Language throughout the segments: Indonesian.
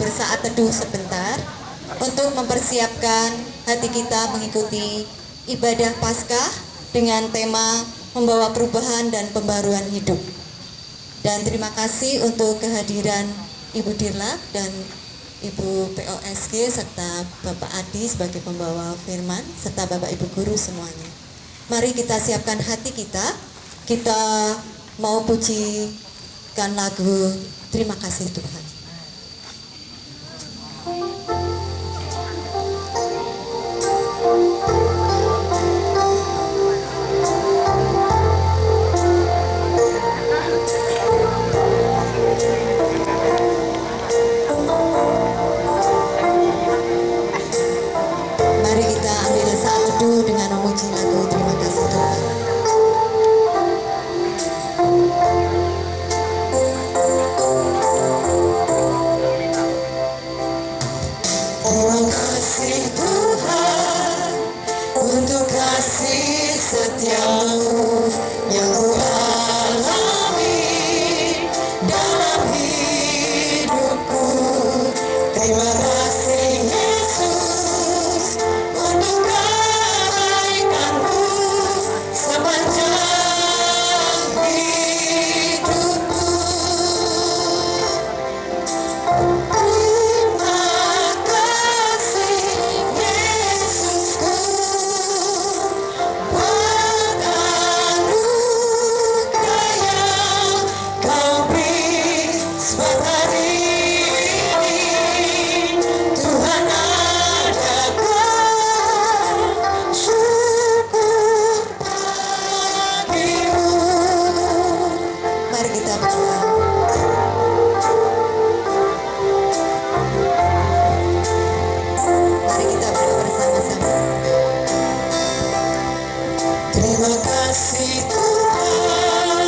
bersaat teduh sebentar untuk mempersiapkan hati kita mengikuti ibadah Paskah dengan tema membawa perubahan dan pembaruan hidup. Dan terima kasih untuk kehadiran Ibu Dirlak dan Ibu POSG serta Bapak Adi sebagai pembawa firman serta Bapak Ibu guru semuanya. Mari kita siapkan hati kita. Kita mau pujikan lagu Terima Kasih Tuhan. Mari kita ambil saat teduh dengan memuji lagu Terima Kasih Tuhan. Terima kasih Tuhan untuk kasih setiamu yang Ku alami dalam hidupku. Terima kasih Yesus untuk kebaikanmu sepanjang hidupku. Terima kasih Tuhan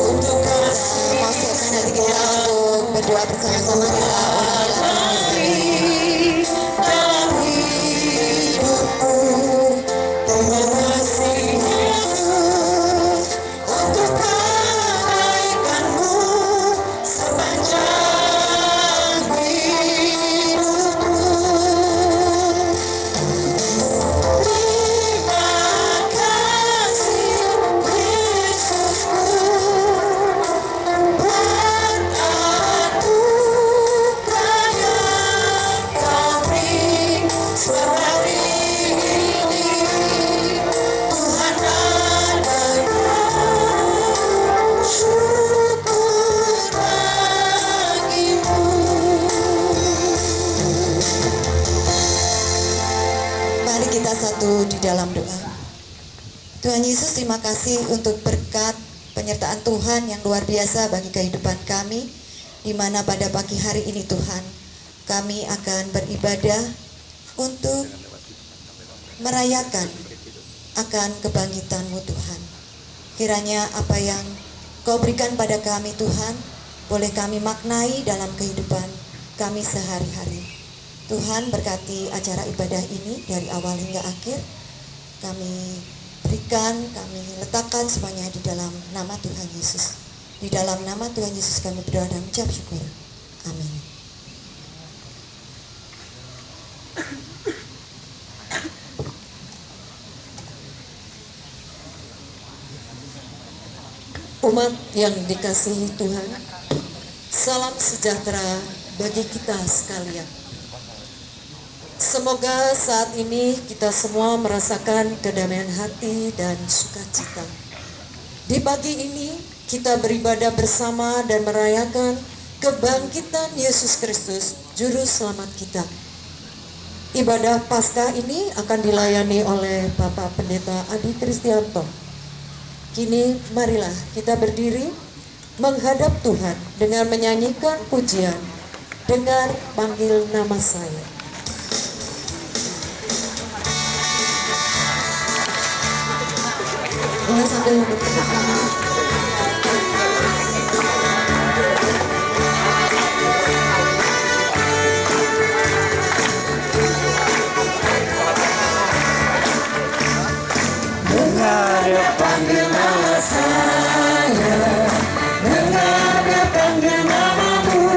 untuk kasih. Masukkan hati kita untuk berdoa bersama-sama kita dalam hidupku. Terima kasih Yesus untuk kebaikanmu sepanjang hidupku. Kita satu di dalam doa. Tuhan Yesus, terima kasih untuk berkat penyertaan Tuhan yang luar biasa bagi kehidupan kami, di mana pada pagi hari ini Tuhan, kami akan beribadah untuk merayakan akan kebangkitan-Mu Tuhan. Kiranya apa yang Kau berikan pada kami Tuhan, boleh kami maknai dalam kehidupan kami sehari-hari. Tuhan berkati acara ibadah ini dari awal hingga akhir. Kami berikan, kami letakkan semuanya di dalam nama Tuhan Yesus. Di dalam nama Tuhan Yesus kami berdoa dan mengucap syukur. Amin. Umat yang dikasihi Tuhan, salam sejahtera bagi kita sekalian. Semoga saat ini kita semua merasakan kedamaian hati dan sukacita. Di pagi ini kita beribadah bersama dan merayakan kebangkitan Yesus Kristus, Juru Selamat kita. Ibadah Paskah ini akan dilayani oleh Bapak Pendeta Adi Kristianto. Kini marilah kita berdiri menghadap Tuhan dengan menyanyikan pujian, dengar panggil nama saya. Boleh sambil bertepuk tangan. Dengar panggil nama saya, dengar panggil namamu.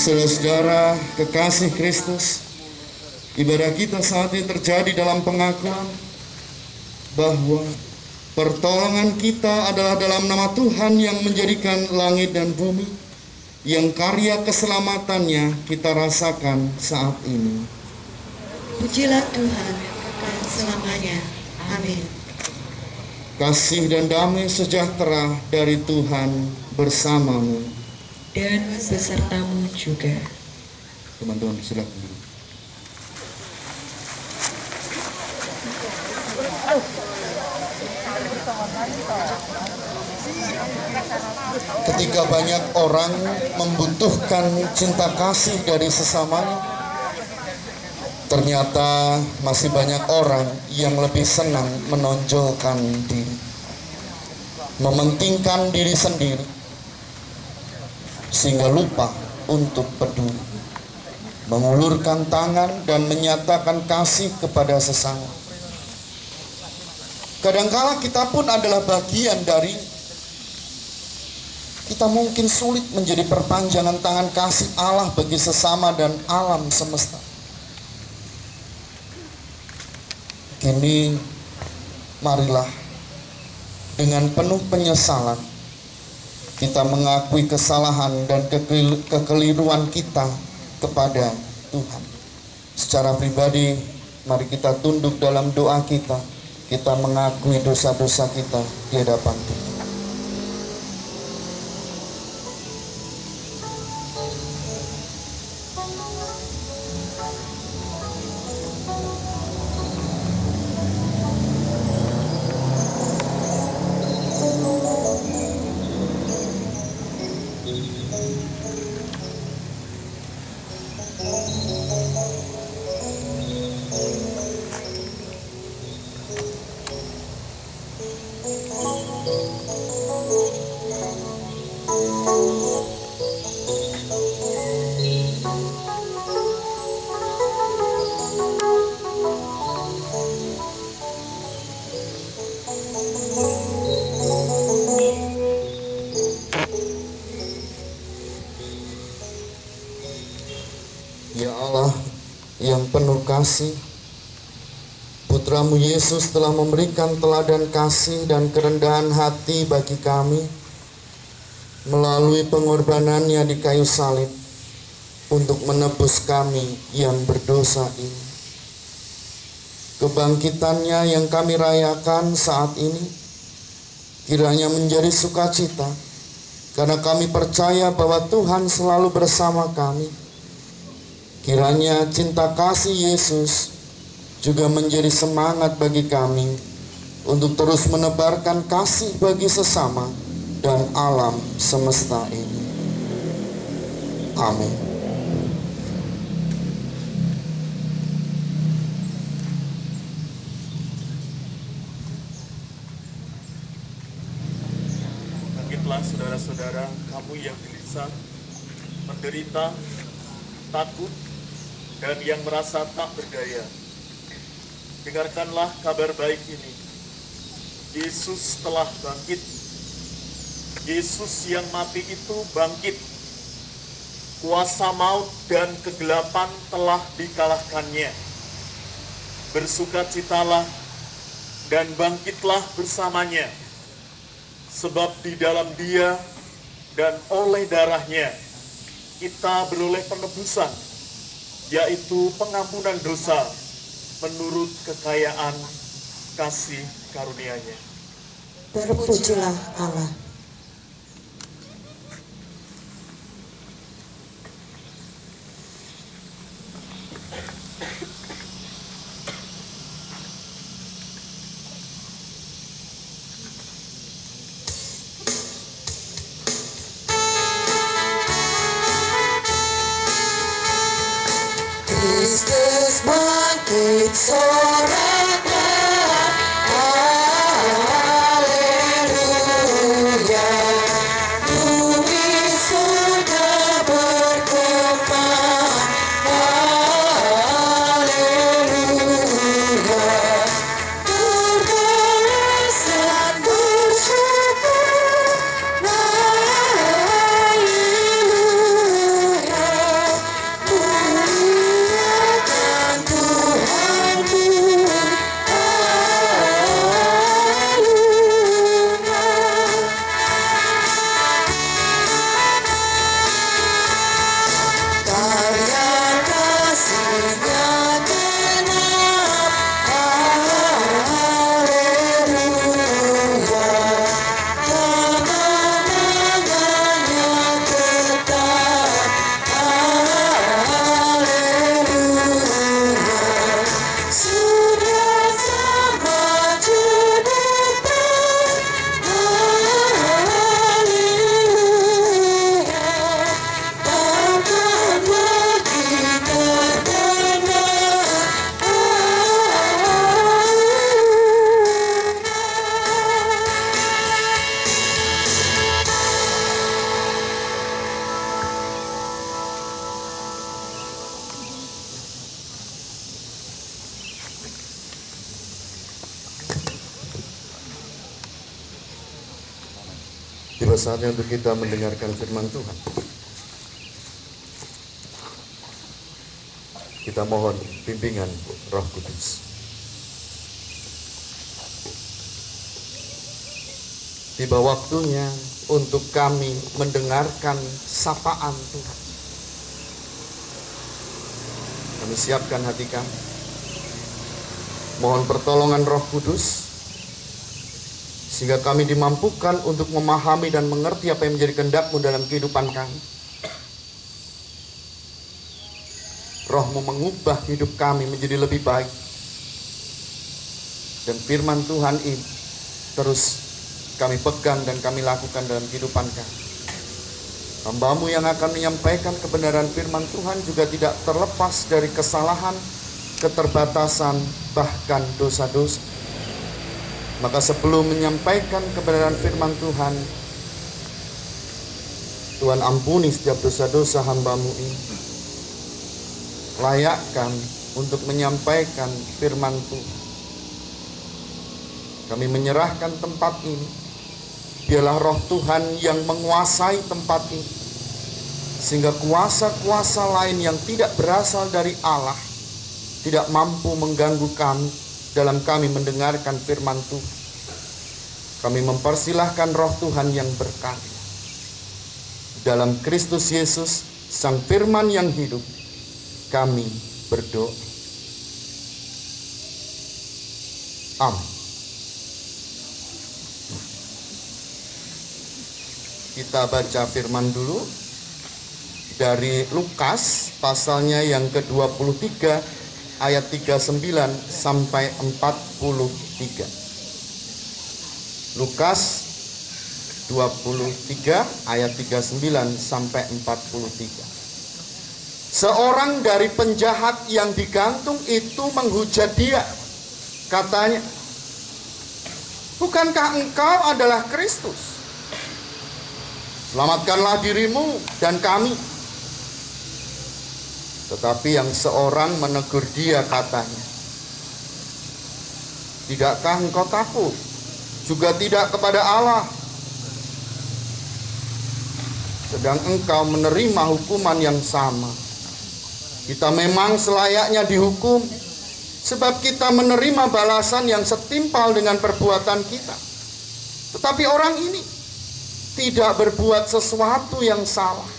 Saudara-saudara kekasih Kristus, ibadah kita saat ini terjadi dalam pengakuan bahwa pertolongan kita adalah dalam nama Tuhan yang menjadikan langit dan bumi, yang karya keselamatannya kita rasakan saat ini. Pujilah Tuhan kekal selamanya. Amin. Kasih dan damai sejahtera dari Tuhan bersamamu dan besertamu juga. Teman-teman silakan. Ketika banyak orang membutuhkan cinta kasih dari sesamanya, ternyata masih banyak orang yang lebih senang menonjolkan diri, mementingkan diri sendiri, sehingga lupa untuk peduli, mengulurkan tangan dan menyatakan kasih kepada sesama. Kadangkala kita pun adalah bagian dari, kita mungkin sulit menjadi perpanjangan tangan kasih Allah bagi sesama dan alam semesta. Kini marilah dengan penuh penyesalan kita mengakui kesalahan dan kekeliruan kita kepada Tuhan. Secara pribadi, mari kita tunduk dalam doa kita. Kita mengakui dosa-dosa kita di hadapan Tuhan. Ya Allah yang penuh kasih, Putramu Yesus telah memberikan teladan kasih dan kerendahan hati bagi kami melalui pengorbanannya di kayu salib untuk menebus kami yang berdosa ini. Kebangkitannya yang kami rayakan saat ini kiranya menjadi sukacita, karena kami percaya bahwa Tuhan selalu bersama kami. Kiranya cinta kasih Yesus juga menjadi semangat bagi kami untuk terus menebarkan kasih bagi sesama dan alam semesta ini. Amin. Bangkitlah saudara-saudara, kamu yang gelisah, menderita, takut, dan yang merasa tak berdaya. Dengarkanlah kabar baik ini. Yesus telah bangkit. Yesus yang mati itu bangkit. Kuasa maut dan kegelapan telah dikalahkannya. Bersukacitalah dan bangkitlah bersamanya. Sebab di dalam Dia dan oleh darahnya kita beroleh penebusan, yaitu pengampunan dosa menurut kekayaan kasih karunia-Nya. Terpujilah Allah. Kristus bangkit soraknya, haleluya. Bumi surga bergema, haleluya. Berbalasan bersyukur, haleluya. Tiba saatnya untuk kita mendengarkan firman Tuhan. Kita mohon bimbingan Roh Kudus. Tiba waktunya untuk kami mendengarkan sapaan Tuhan. Kami siapkan hati kami. Mohon pertolongan Roh Kudus, sehingga kami dimampukan untuk memahami dan mengerti apa yang menjadi kehendak-Mu dalam kehidupan kami. Roh-Mu mengubah hidup kami menjadi lebih baik. Dan firman Tuhan ini terus kami pegang dan kami lakukan dalam kehidupan kami. Hamba-Mu yang akan menyampaikan kebenaran firman Tuhan juga tidak terlepas dari kesalahan, keterbatasan, bahkan dosa-dosa. Maka sebelum menyampaikan kebenaran firman Tuhan, Tuhan ampuni setiap dosa-dosa hamba-Mu ini. Layak kami untuk menyampaikan firman Tuhan. Kami menyerahkan tempat ini. Biarlah Roh Tuhan yang menguasai tempat ini, sehingga kuasa-kuasa lain yang tidak berasal dari Allah tidak mampu mengganggu kami dalam kami mendengarkan firman Tuhan. Kami mempersilahkan Roh Tuhan yang berkarya. Dalam Kristus Yesus, Sang Firman yang hidup, kami berdoa. Amin. Kita baca firman dulu dari Lukas pasalnya yang ke-23 ayat 39 sampai 43. Lukas 23 ayat 39 sampai 43. Seorang dari penjahat yang digantung itu menghujat dia. Katanya, "Bukankah engkau adalah Kristus? Selamatkanlah dirimu dan kami." Tetapi yang seorang menegur dia katanya, "Tidakkah engkau takut juga tidak kepada Allah? Sedang engkau menerima hukuman yang sama. Kita memang selayaknya dihukum, sebab kita menerima balasan yang setimpal dengan perbuatan kita. Tetapi orang ini tidak berbuat sesuatu yang salah."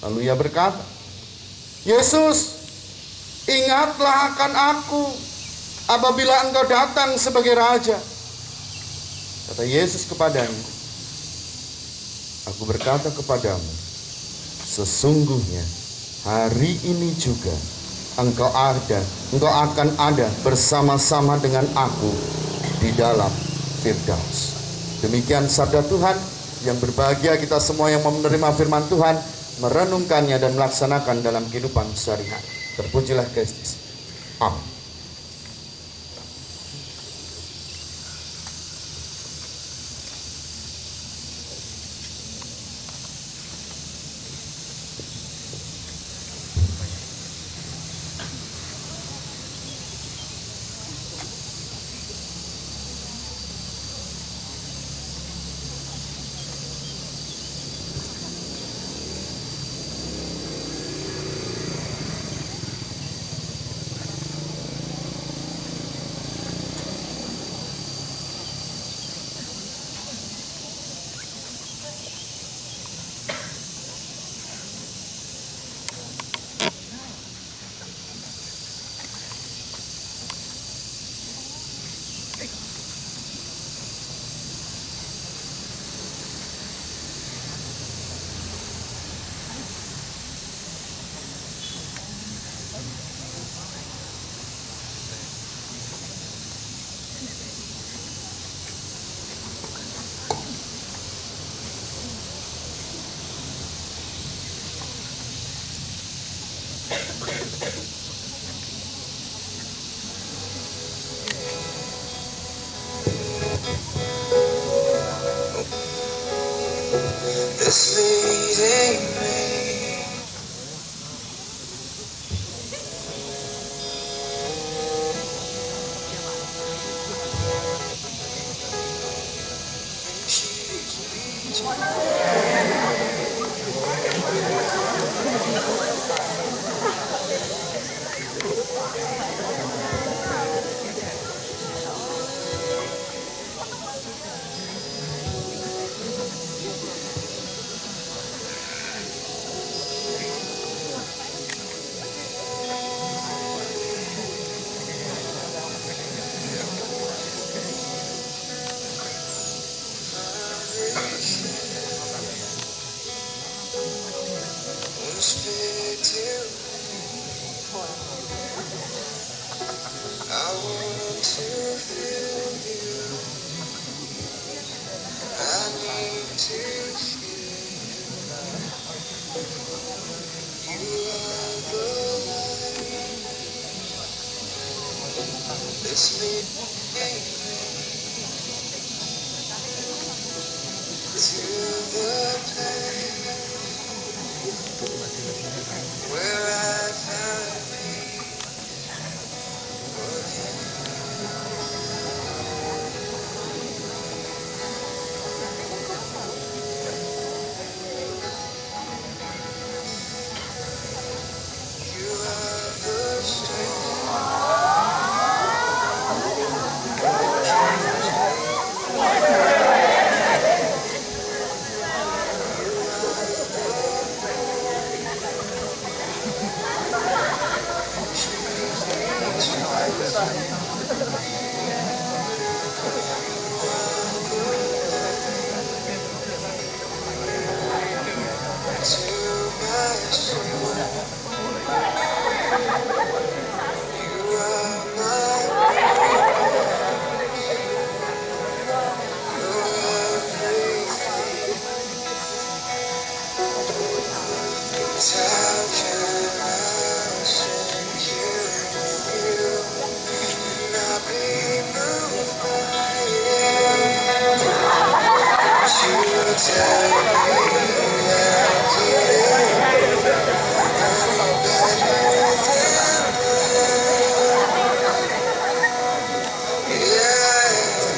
Lalu ia berkata, "Yesus, ingatlah akan aku apabila engkau datang sebagai raja." Kata Yesus kepadanya, "Aku berkata kepadamu, sesungguhnya hari ini juga engkau akan ada bersama-sama dengan aku di dalam Firdaus." Demikian sabda Tuhan. Yang berbahagia kita semua yang menerima firman Tuhan, merenungkannya dan melaksanakan dalam kehidupan sehari-hari. Terpujilah Kristus. Amin. This leading me. She Speak to I want to feel you. I need to feel you are the light. Let's meet to the place where I found me. You are the strength. To my soul, you are my everything. How can I send you and not be moved by it? You tell me I couldn't better than yeah.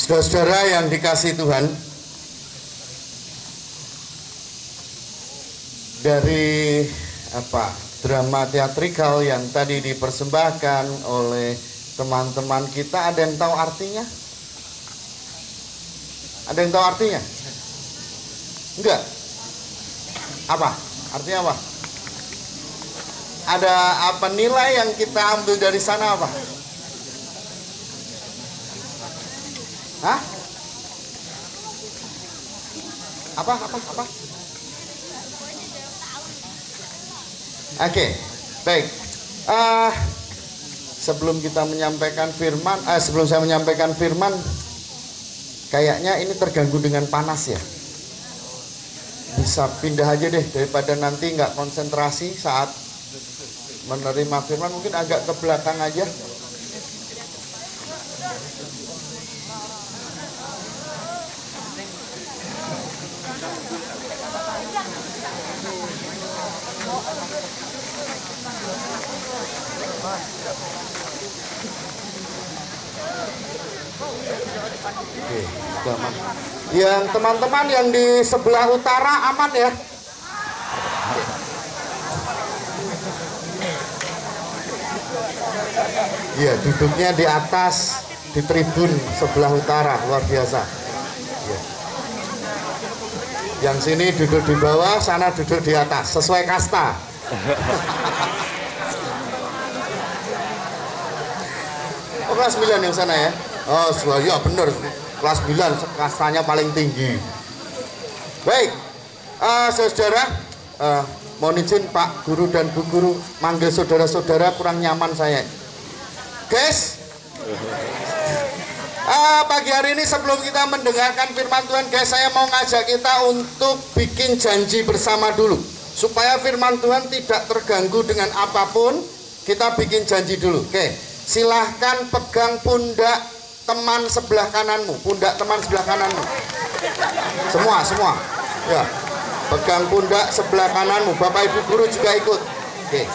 Saudara-saudara yang dikasihi Tuhan, dari drama teatrikal yang tadi dipersembahkan oleh teman-teman kita, ada yang tahu artinya? Ada yang tahu artinya? Enggak? Apa? Artinya apa? Ada apa nilai yang kita ambil dari sana apa? Hah? Apa? Oke, baik. Sebelum kita menyampaikan firman, sebelum saya menyampaikan firman, kayaknya ini terganggu dengan panas ya. Bisa pindah aja deh daripada nanti nggak konsentrasi saat menerima firman, mungkin agak ke belakang aja. Oke, aman. Yang teman-teman yang di sebelah utara aman ya. Iya, duduknya di atas di tribun sebelah utara, luar biasa. Ya. Yang sini duduk di bawah, sana duduk di atas, sesuai kasta. Oh, kelas 9 yang sana ya? Oh, ya bener, kelas 9 kastanya paling tinggi. Baik, saudara, mohon izin Pak Guru dan Bu Guru manggil saudara-saudara kurang nyaman saya. Guys, pagi hari ini sebelum kita mendengarkan firman Tuhan, guys, saya mau ngajak kita untuk bikin janji bersama dulu. Supaya firman Tuhan tidak terganggu dengan apapun, kita bikin janji dulu. Oke, silahkan pegang pundak teman sebelah kananmu, pundak teman sebelah kananmu. Semua. Ya, pegang pundak sebelah kananmu. Bapak Ibu Guru juga ikut. Oke.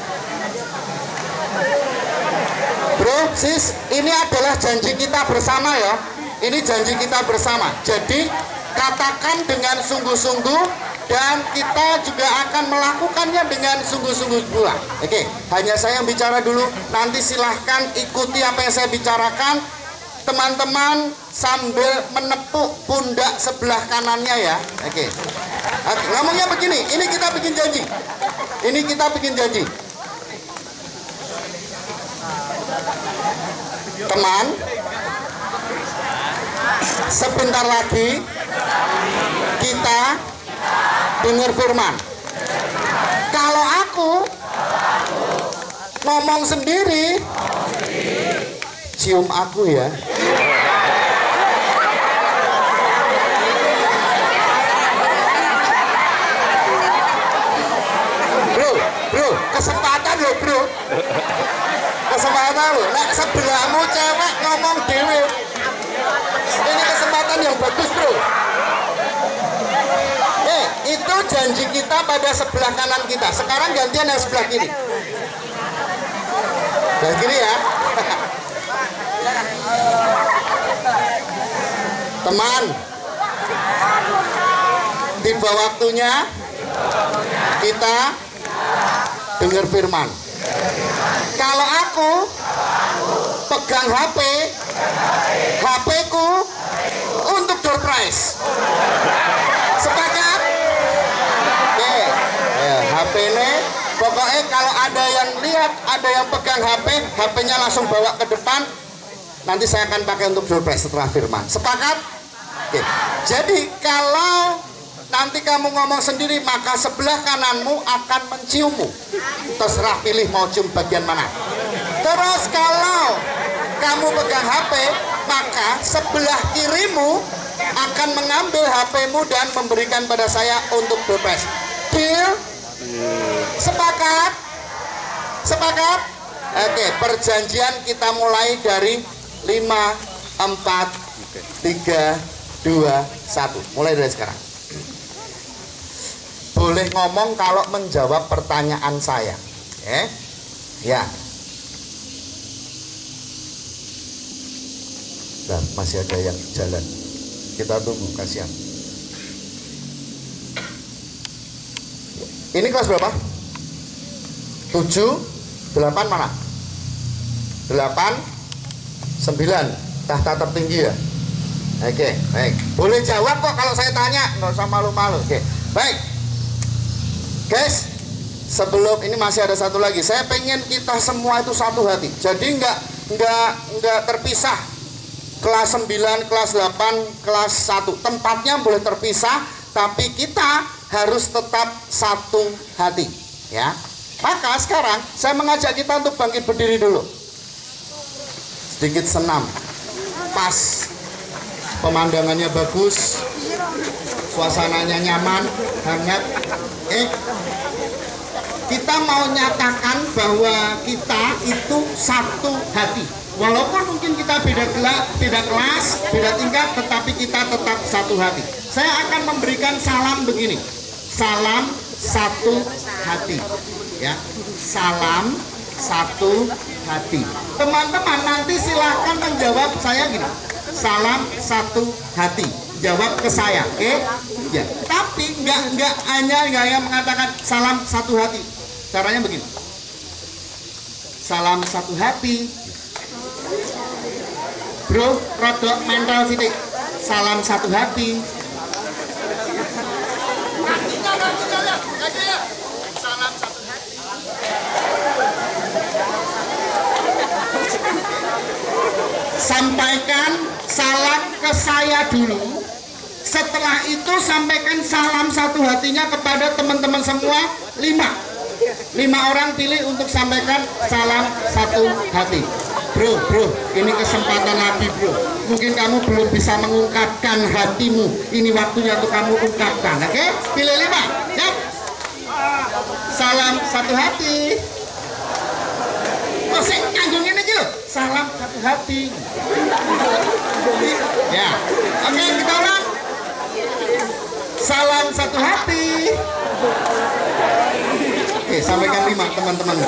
Bro, sis, ini adalah janji kita bersama ya. Ini janji kita bersama. Jadi katakan dengan sungguh-sungguh dan kita juga akan melakukannya dengan sungguh-sungguh pula. Oke, hanya saya yang bicara dulu. Nanti silahkan ikuti apa yang saya bicarakan. Teman-teman sambil menepuk pundak sebelah kanannya ya. Oke. Ngomongnya begini, ini kita bikin janji. Ini kita bikin janji. Teman, sebentar lagi kita dengar firman. Kalau aku ngomong sendiri, cium aku ya. Bro, kesempatan lo bro. Kesempatan lo. Nek sebelahmu cewek ngomong dewe. Ini kesempatan yang bagus bro. Itu janji kita pada sebelah kanan kita. Sekarang gantian yang sebelah kiri. Sebelah kiri ya. Teman, tiba waktunya kita dengar firman. Kalau aku pegang HP ku untuk door prize. Sepakat? Oke, HP ini pokoknya kalau ada yang lihat, ada yang pegang HP-nya langsung bawa ke depan. Nanti saya akan pakai untuk door prize setelah firman. Sepakat? Oke. Jadi kalau nanti kamu ngomong sendiri, maka sebelah kananmu akan menciummu. Terserah pilih mau cium bagian mana. Terus kalau kamu pegang HP, maka sebelah kirimu akan mengambil HP-mu dan memberikan pada saya untuk doorpress. Deal? Sepakat? Sepakat? Oke, perjanjian kita mulai dari 5, 4, 3, 2, 1. Mulai dari sekarang. Boleh ngomong kalau menjawab pertanyaan saya. Ya. Nah, masih ada yang jalan. Kita tunggu, kasihan. Ini kelas berapa? 7, 8 mana? 8, 9. Tahta tertinggi ya? Oke, baik. Boleh jawab kok kalau saya tanya, nggak usah malu-malu. Oke, baik. Guys, sebelum ini masih ada satu lagi. Saya pengen kita semua itu satu hati. Jadi nggak terpisah. Kelas 9, kelas 8, kelas 1. Tempatnya boleh terpisah, tapi kita harus tetap satu hati, ya. Maka sekarang saya mengajak kita untuk bangkit berdiri dulu. Sedikit senam. Pas. Pemandangannya bagus. Suasananya nyaman, hangat. Kita mau nyatakan bahwa kita itu satu hati. Walaupun mungkin kita beda kelas, beda tingkat, tetapi kita tetap satu hati. Saya akan memberikan salam begini. Salam satu hati, ya. Salam satu hati. Teman-teman nanti silahkan menjawab saya gini. Salam satu hati. Jawab ke saya, oke? Ya. Tapi nggak hanya mengatakan salam satu hati. Caranya begini. Salam satu hati. Bro, rodok mental titik. Salam satu hati. Salam satu hati. Sampaikan salam ke saya dulu. Setelah itu sampaikan salam satu hatinya kepada teman-teman semua. 5 orang pilih untuk sampaikan salam satu hati. Bro, ini kesempatan lagi bro. Mungkin kamu belum bisa mengungkapkan hatimu. Ini waktunya untuk kamu ungkapkan, oke? Pilih 5, siap? Salam satu hati. Oh, saya kanggung ini aja. Salam satu hati. Ya, oke, kita ulang. Salam satu hati. Oke, sampaikan 5 teman-teman.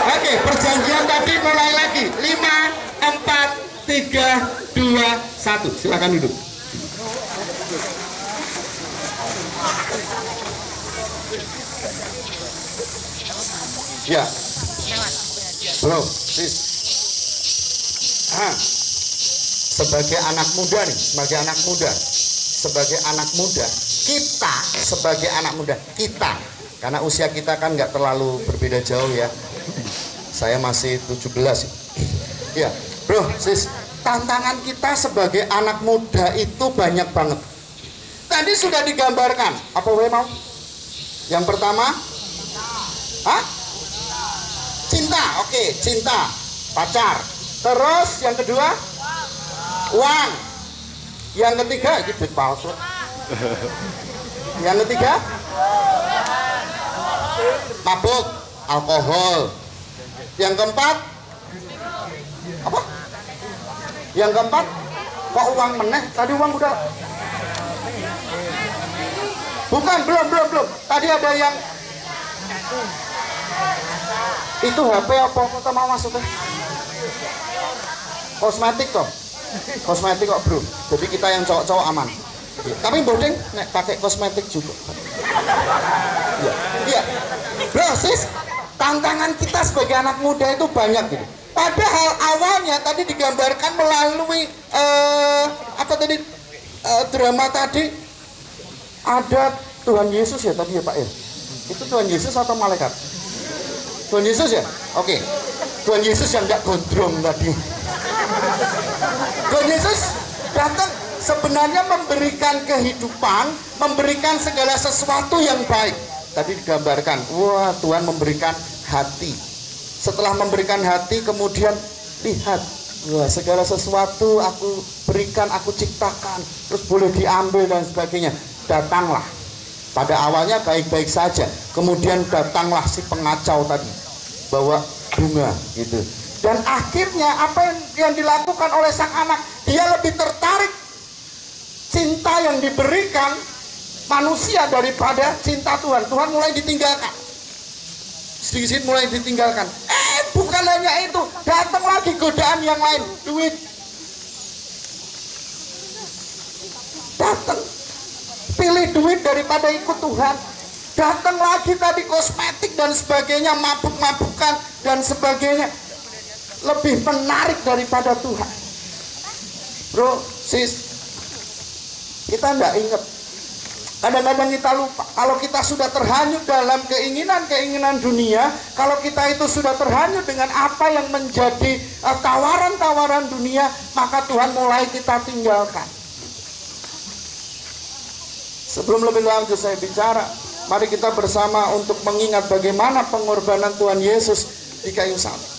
Oke, perjanjian tadi mulai lagi. 5, 4, 3, 2, 1. Silakan duduk. Ya, bro, sis. Sebagai anak muda nih, sebagai anak muda, kita sebagai anak muda, karena usia kita kan nggak terlalu berbeda jauh ya. Saya masih 17. Ya, bro, sis, tantangan kita sebagai anak muda itu banyak banget. Tadi sudah digambarkan. Apa gue mau? Yang pertama, cinta, oke, cinta, pacar. Terus yang kedua, uang. Yang ketiga, duit palsu. Yang ketiga, mabuk, alkohol. Yang keempat, apa? Yang keempat, kok uang meneh? Tadi uang udah. Bukan, belum. Tadi ada yang itu HP apa kita mau masuknya? Kosmetik kok bro. Jadi kita yang cowok-cowok aman. Tapi bodeng nek pakai kosmetik juga. Iya. Bro, sis, tantangan kita sebagai anak muda itu banyak gitu. Padahal awalnya tadi digambarkan melalui drama tadi. Ada Tuhan Yesus ya tadi ya Pak ya? Itu Tuhan Yesus atau malaikat? Tuhan Yesus ya? Oke. Tuhan Yesus yang nggak gondrong tadi. Tuhan Yesus datang sebenarnya memberikan kehidupan, memberikan segala sesuatu yang baik. Tadi digambarkan, wah Tuhan memberikan hati. Setelah memberikan hati, kemudian lihat, wah segala sesuatu aku berikan, aku ciptakan, terus boleh diambil dan sebagainya. Datanglah. Pada awalnya baik-baik saja, kemudian datanglah si pengacau tadi, bawa bunga gitu. Dan akhirnya apa yang dilakukan oleh sang anak, dia lebih tertarik cinta yang diberikan manusia daripada cinta Tuhan. Tuhan mulai ditinggalkan, sedikit mulai ditinggalkan. Bukan hanya itu, datang lagi godaan yang lain, duit. Datang, pilih duit daripada ikut Tuhan. Datang lagi tadi kosmetik dan sebagainya, mabuk-mabukan dan sebagainya, lebih menarik daripada Tuhan. Bro, sis, kita enggak ingat. Kadang-kadang kita lupa, kalau kita sudah terhanyut dalam keinginan-keinginan dunia, kalau kita itu sudah terhanyut dengan apa yang menjadi tawaran-tawaran dunia, maka Tuhan mulai kita tinggalkan. Sebelum lebih lanjut saya bicara, mari kita bersama untuk mengingat bagaimana pengorbanan Tuhan Yesus di kayu salib.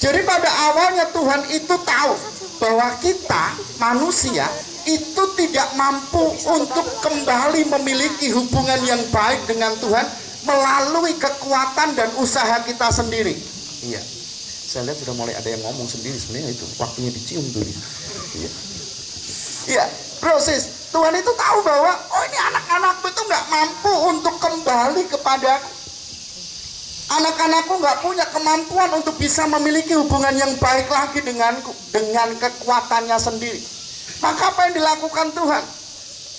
Jadi pada awalnya Tuhan itu tahu bahwa kita manusia itu tidak mampu untuk kembali memiliki hubungan yang baik dengan Tuhan melalui kekuatan dan usaha kita sendiri. Iya, saya lihat sudah mulai ada yang ngomong sendiri, sebenarnya itu waktunya dicium tuh. Iya, proses Tuhan itu tahu bahwa oh ini anak-anakku itu nggak mampu untuk kembali kepada anak-anakku, nggak punya kemampuan untuk bisa memiliki hubungan yang baik lagi denganku dengan kekuatannya sendiri. Maka apa yang dilakukan Tuhan?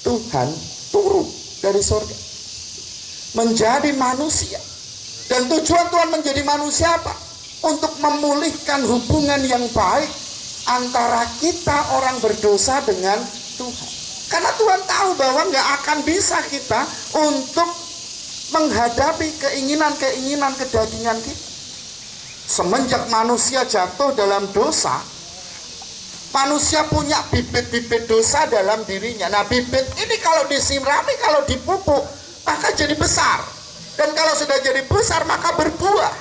Tuhan turun dari surga menjadi manusia. Dan tujuan Tuhan menjadi manusia apa? Untuk memulihkan hubungan yang baik antara kita orang berdosa dengan Tuhan. Karena Tuhan tahu bahwa nggak akan bisa kita untuk menghadapi keinginan-keinginan kedagingan kita. Semenjak manusia jatuh dalam dosa, manusia punya bibit-bibit dosa dalam dirinya. Nah, bibit ini kalau disirami, kalau dipupuk, maka jadi besar. Dan kalau sudah jadi besar, maka berbuah.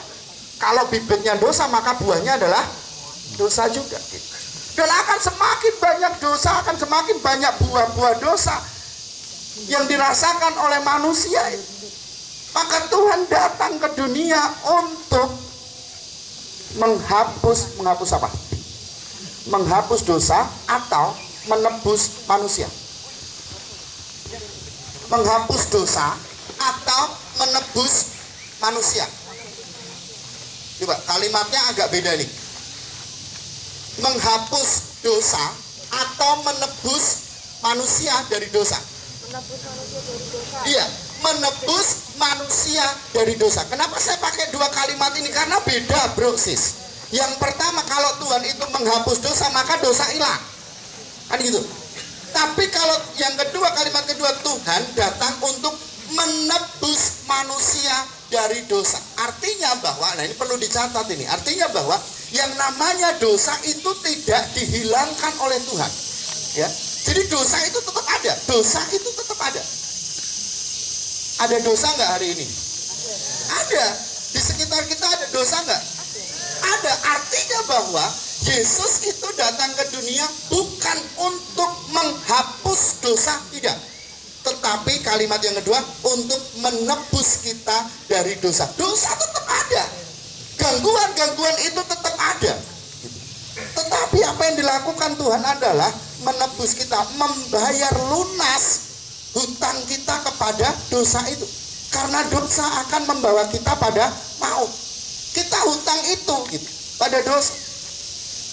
Kalau bibitnya dosa, maka buahnya adalah dosa juga. Dan akan semakin banyak dosa, akan semakin banyak buah-buah dosa yang dirasakan oleh manusia. Maka Tuhan datang ke dunia untuk menghapus apa? Menghapus dosa atau menebus manusia. Menghapus dosa atau menebus manusia. Coba kalimatnya agak beda nih. Menghapus dosa atau menebus manusia dari dosa. Menebus manusia dari dosa. Iya, menebus manusia dari dosa. Kenapa saya pakai dua kalimat ini? Karena beda, bro, sis. Yang pertama, kalau Tuhan itu menghapus dosa, maka dosa hilang. Kan gitu. Tapi kalau yang kedua, kalimat kedua, Tuhan datang untuk menebus manusia dari dosa. Artinya bahwa, nah ini perlu dicatat ini, artinya bahwa yang namanya dosa itu tidak dihilangkan oleh Tuhan. Ya. Jadi dosa itu tetap ada. Dosa itu tetap ada. Ada dosa nggak hari ini? Ada. Di sekitar kita ada dosa nggak? Ada. Artinya bahwa Yesus itu datang ke dunia bukan untuk menghapus dosa, tidak. Tetapi kalimat yang kedua, untuk menebus kita dari dosa. Dosa tetap ada. Gangguan-gangguan itu tetap ada. Tetapi apa yang dilakukan Tuhan adalah menebus kita, membayar lunas hutang kita kepada dosa itu. Karena dosa akan membawa kita pada maut. Kita hutang itu gitu, pada dosa.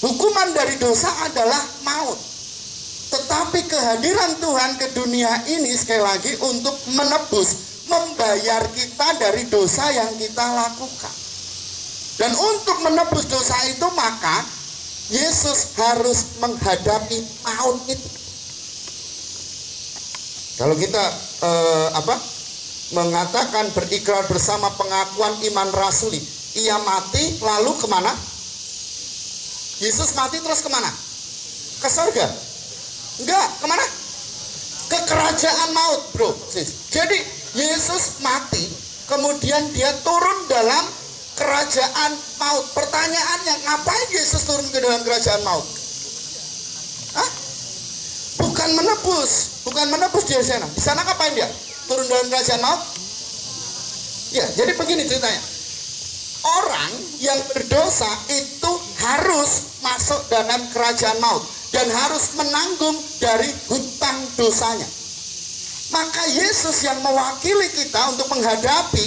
Hukuman dari dosa adalah maut. Tetapi kehadiran Tuhan ke dunia ini sekali lagi untuk menebus, membayar kita dari dosa yang kita lakukan. Dan untuk menebus dosa itu maka Yesus harus menghadapi maut itu. Kalau kita mengatakan berikrar bersama pengakuan iman rasuli, ia mati lalu kemana? Yesus mati terus kemana? Ke surga? Enggak, kemana? Ke kerajaan maut, bro. Jadi Yesus mati, kemudian dia turun dalam kerajaan maut. Pertanyaannya, ngapain Yesus turun ke dalam kerajaan maut? Hah? Bukan menebus dia di sana. Di sana ngapain dia? Turun dalam kerajaan maut? Ya, jadi begini ceritanya. Orang yang berdosa itu harus masuk dalam kerajaan maut dan harus menanggung dari hutang dosanya. Maka Yesus yang mewakili kita untuk menghadapi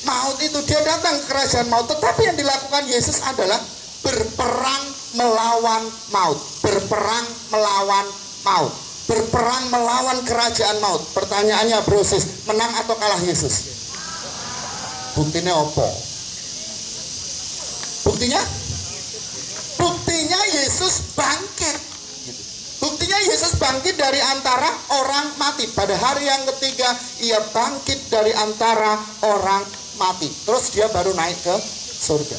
maut itu, dia datang ke kerajaan maut. Tetapi yang dilakukan Yesus adalah berperang melawan maut. Berperang melawan maut. Berperang melawan kerajaan maut. Pertanyaannya, bro sis, menang atau kalah Yesus? Buktinya apa? Buktinya Yesus bangkit. Buktinya Yesus bangkit dari antara orang mati. Pada hari yang ketiga ia bangkit dari antara orang mati. Terus dia baru naik ke surga.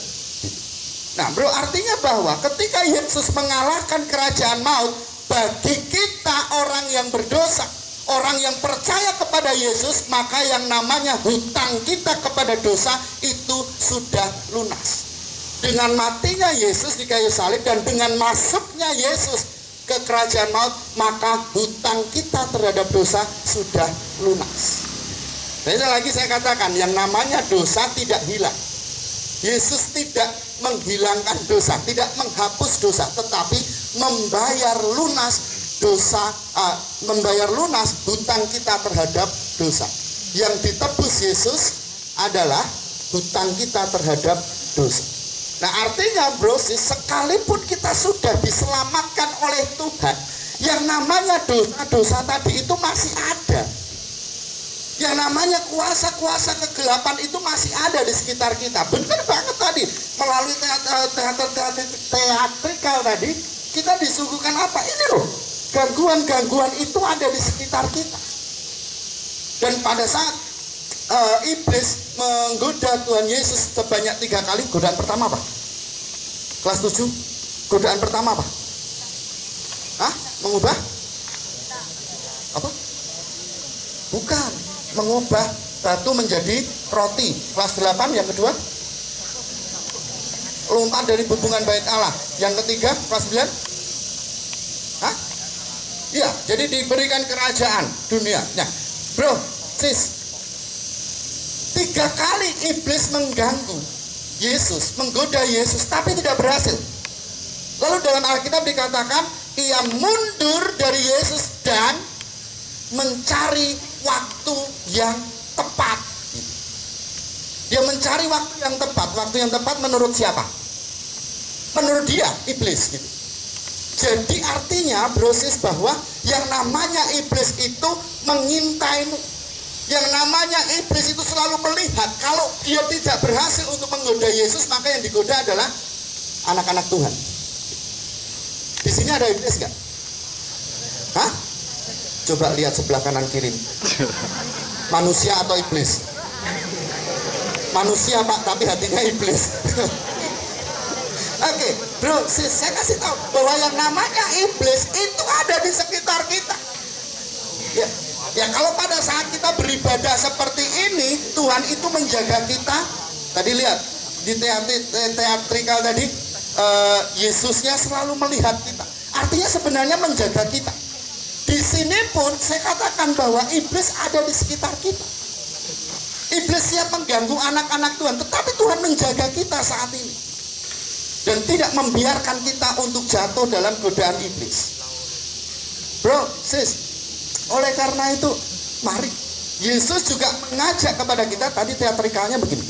Nah bro, artinya bahwa ketika Yesus mengalahkan kerajaan maut, bagi kita orang yang berdosa, orang yang percaya kepada Yesus, maka yang namanya hutang kita kepada dosa itu sudah lunas. Dengan matinya Yesus di kayu salib dan dengan masuknya Yesus ke kerajaan maut, maka hutang kita terhadap dosa sudah lunas. Jadi lagi saya katakan, yang namanya dosa tidak hilang. Yesus tidak menghilangkan dosa, tidak menghapus dosa, tetapi membayar lunas dosa, membayar lunas hutang kita terhadap dosa. Yang ditebus Yesus adalah hutang kita terhadap dosa. Nah artinya bro, sekalipun kita sudah diselamatkan oleh Tuhan, yang namanya dosa-dosa tadi itu masih ada. Yang namanya kuasa-kuasa kegelapan itu masih ada di sekitar kita. Benar banget tadi, melalui teatrikal tadi, kita disuguhkan apa? Ini loh, gangguan-gangguan itu ada di sekitar kita. Dan pada saat iblis menggoda Tuhan Yesus sebanyak 3 kali. Godaan pertama apa? Kelas 7. Godaan pertama apa? Hah? Mengubah? Apa? Bukan. Mengubah batu menjadi roti. Kelas 8 yang kedua? Lompat dari hubungan bait Allah. Yang ketiga, kelas 9? Hah? Iya, jadi diberikan kerajaan dunia. Nah, bro, sis, 3 kali iblis mengganggu Yesus, menggoda Yesus, tapi tidak berhasil. Lalu dalam Alkitab dikatakan, ia mundur dari Yesus dan mencari waktu yang tepat. Dia mencari waktu yang tepat. Waktu yang tepat menurut siapa? Menurut dia, iblis gitu. Jadi artinya brosis bahwa yang namanya iblis itu mengintaimu. Yang namanya iblis itu selalu melihat kalau dia tidak berhasil untuk menggoda Yesus, maka yang digoda adalah anak-anak Tuhan. Di sini ada iblis nggak? Hah? Coba lihat sebelah kanan kiri. Manusia atau iblis? Manusia pak, tapi hatinya iblis. Oke, bro, saya kasih tahu bahwa yang namanya iblis itu ada di sekitar kita. Ya kalau pada saat kita beribadah seperti ini, Tuhan itu menjaga kita. Tadi lihat di teatrikal tadi, Yesusnya selalu melihat kita. Artinya sebenarnya menjaga kita. Di sini pun saya katakan bahwa iblis ada di sekitar kita. Iblis siap mengganggu anak-anak Tuhan, tetapi Tuhan menjaga kita saat ini dan tidak membiarkan kita untuk jatuh dalam godaan iblis. Bro, sis, oleh karena itu, mari Yesus juga mengajak kepada kita. Tadi teatrikalnya begini,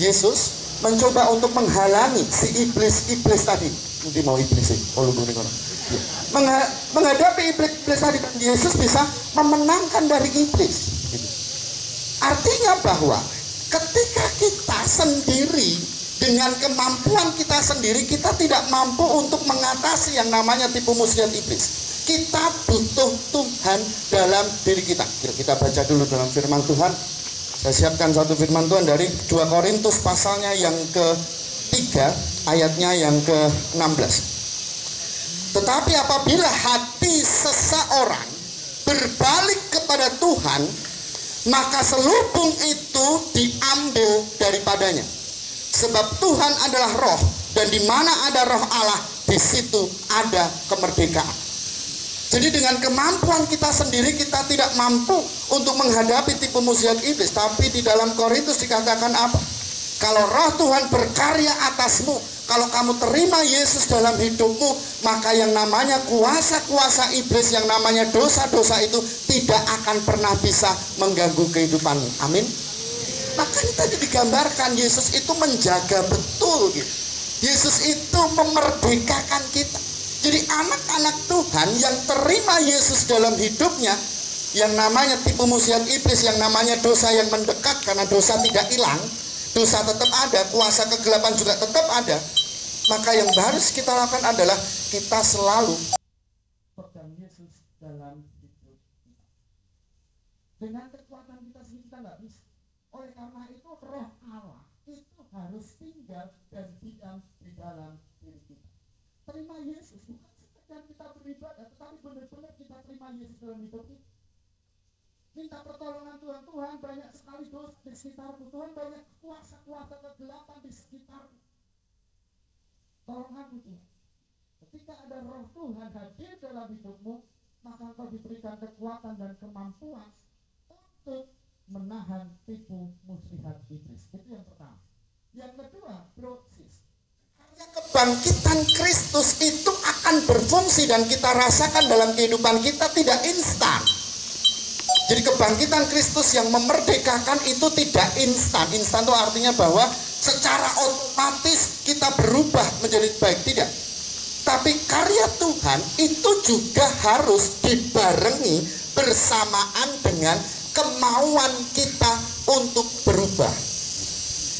Yesus mencoba untuk menghalangi si iblis tadi. Nanti mau iblis sih, menghadapi iblis tadi, dan Yesus bisa memenangkan dari iblis. Artinya bahwa ketika kita sendiri dengan kemampuan kita sendiri, kita tidak mampu untuk mengatasi yang namanya tipu muslihat iblis. Kita butuh Tuhan dalam diri kita. Kita baca dulu dalam firman Tuhan. Saya siapkan satu firman Tuhan dari 2 Korintus pasalnya yang ke-3, ayatnya yang ke-16. Tetapi apabila hati seseorang berbalik kepada Tuhan, maka selubung itu diambil daripadanya. Sebab Tuhan adalah roh, dan di mana ada roh Allah, di situ ada kemerdekaan. Jadi dengan kemampuan kita sendiri kita tidak mampu untuk menghadapi tipu muslihat iblis. Tapi di dalam Korintus dikatakan apa? Kalau roh Tuhan berkarya atasmu, kalau kamu terima Yesus dalam hidupmu, maka yang namanya kuasa-kuasa iblis, yang namanya dosa-dosa itu tidak akan pernah bisa mengganggu kehidupanmu. Amin. Makanya tadi digambarkan Yesus itu menjaga betul gitu. Yesus itu memerdekakan kita. Jadi anak-anak Tuhan yang terima Yesus dalam hidupnya, yang namanya tipu muslihat iblis, yang namanya dosa yang mendekat, karena dosa tidak hilang, dosa tetap ada, kuasa kegelapan juga tetap ada. Maka yang harus kita lakukan adalah kita selalu pegang Yesus dalam hidup kita. Dengan kekuatan kita sendiri kita nggak bisa. Oleh karena itu roh Allah itu harus tinggal dan diam di dalam diri kita. Terima Yesus bukan sekedar kita beribadah, tetapi benar-benar kita terima Yesus dalam hidup kita. Minta pertolongan Tuhan. Tuhan, banyak sekali dosa di sekitarku. Tuhan, banyak kuasa-kuasa kegelapan di sekitarku. Tolong aku Tuhan. Ketika ada roh Tuhan hadir dalam hidupmu, maka engkau diberikan kekuatan dan kemampuan untuk menahan tipu muslihat iblis. Itu yang pertama. Yang kedua, proses. Kebangkitan Kristus itu akan berfungsi dan kita rasakan dalam kehidupan kita tidak instan. Jadi kebangkitan Kristus yang memerdekakan itu tidak instan. Instan itu artinya bahwa secara otomatis kita berubah menjadi baik, tidak. Tapi karya Tuhan itu juga harus dibarengi bersamaan dengan kemauan kita untuk berubah.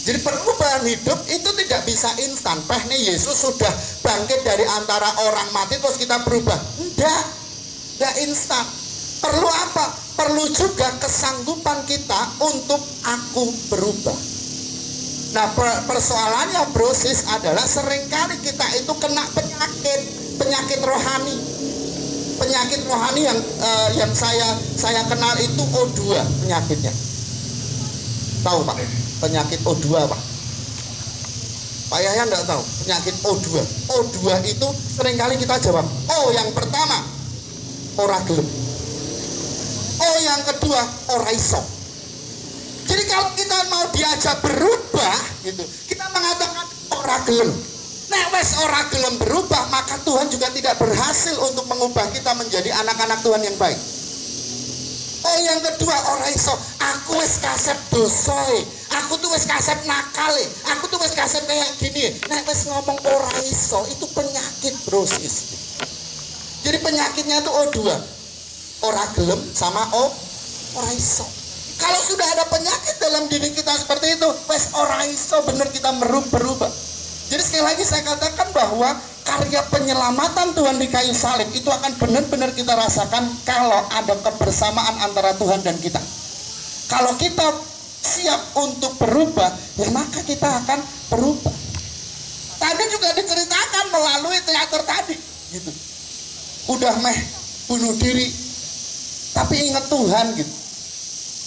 Jadi perubahan hidup itu tidak bisa instan. Nih Yesus sudah bangkit dari antara orang mati terus kita berubah. Enggak instan. Perlu apa? Perlu juga kesanggupan kita untuk aku berubah. Nah persoalannya brosis adalah seringkali kita itu kena penyakit rohani. Penyakit rohani yang saya kenal itu O2 penyakitnya. Tahu Pak? Penyakit O2 Pak? Pak Yahya enggak tahu penyakit O2. O2 itu seringkali kita jawab, oh yang pertama ora gelem, oh yang kedua ora iso. Jadi kalau kita mau diajak berubah gitu, kita mengatakan ora gelem. Nek wes ora gelem berubah, maka Tuhan juga tidak berhasil untuk mengubah kita menjadi anak-anak Tuhan yang baik. Oh yang kedua ora iso, aku wes kasep dosoe, aku tuh wes kasep nakale, aku tuh wes kasep kayak gini. Nek wes ngomong ora iso, itu penyakit brosis. Jadi penyakitnya itu O2, ora gelem sama ora iso. Kalau sudah ada penyakit dalam diri kita seperti itu, wes ora iso bener kita berubah. Jadi sekali lagi saya katakan bahwa karya penyelamatan Tuhan di kayu salib itu akan benar-benar kita rasakan kalau ada kebersamaan antara Tuhan dan kita. Kalau kita siap untuk berubah, ya maka kita akan berubah. Tadi juga diceritakan melalui teater tadi, gitu. Udah bunuh diri, tapi ingat Tuhan, gitu.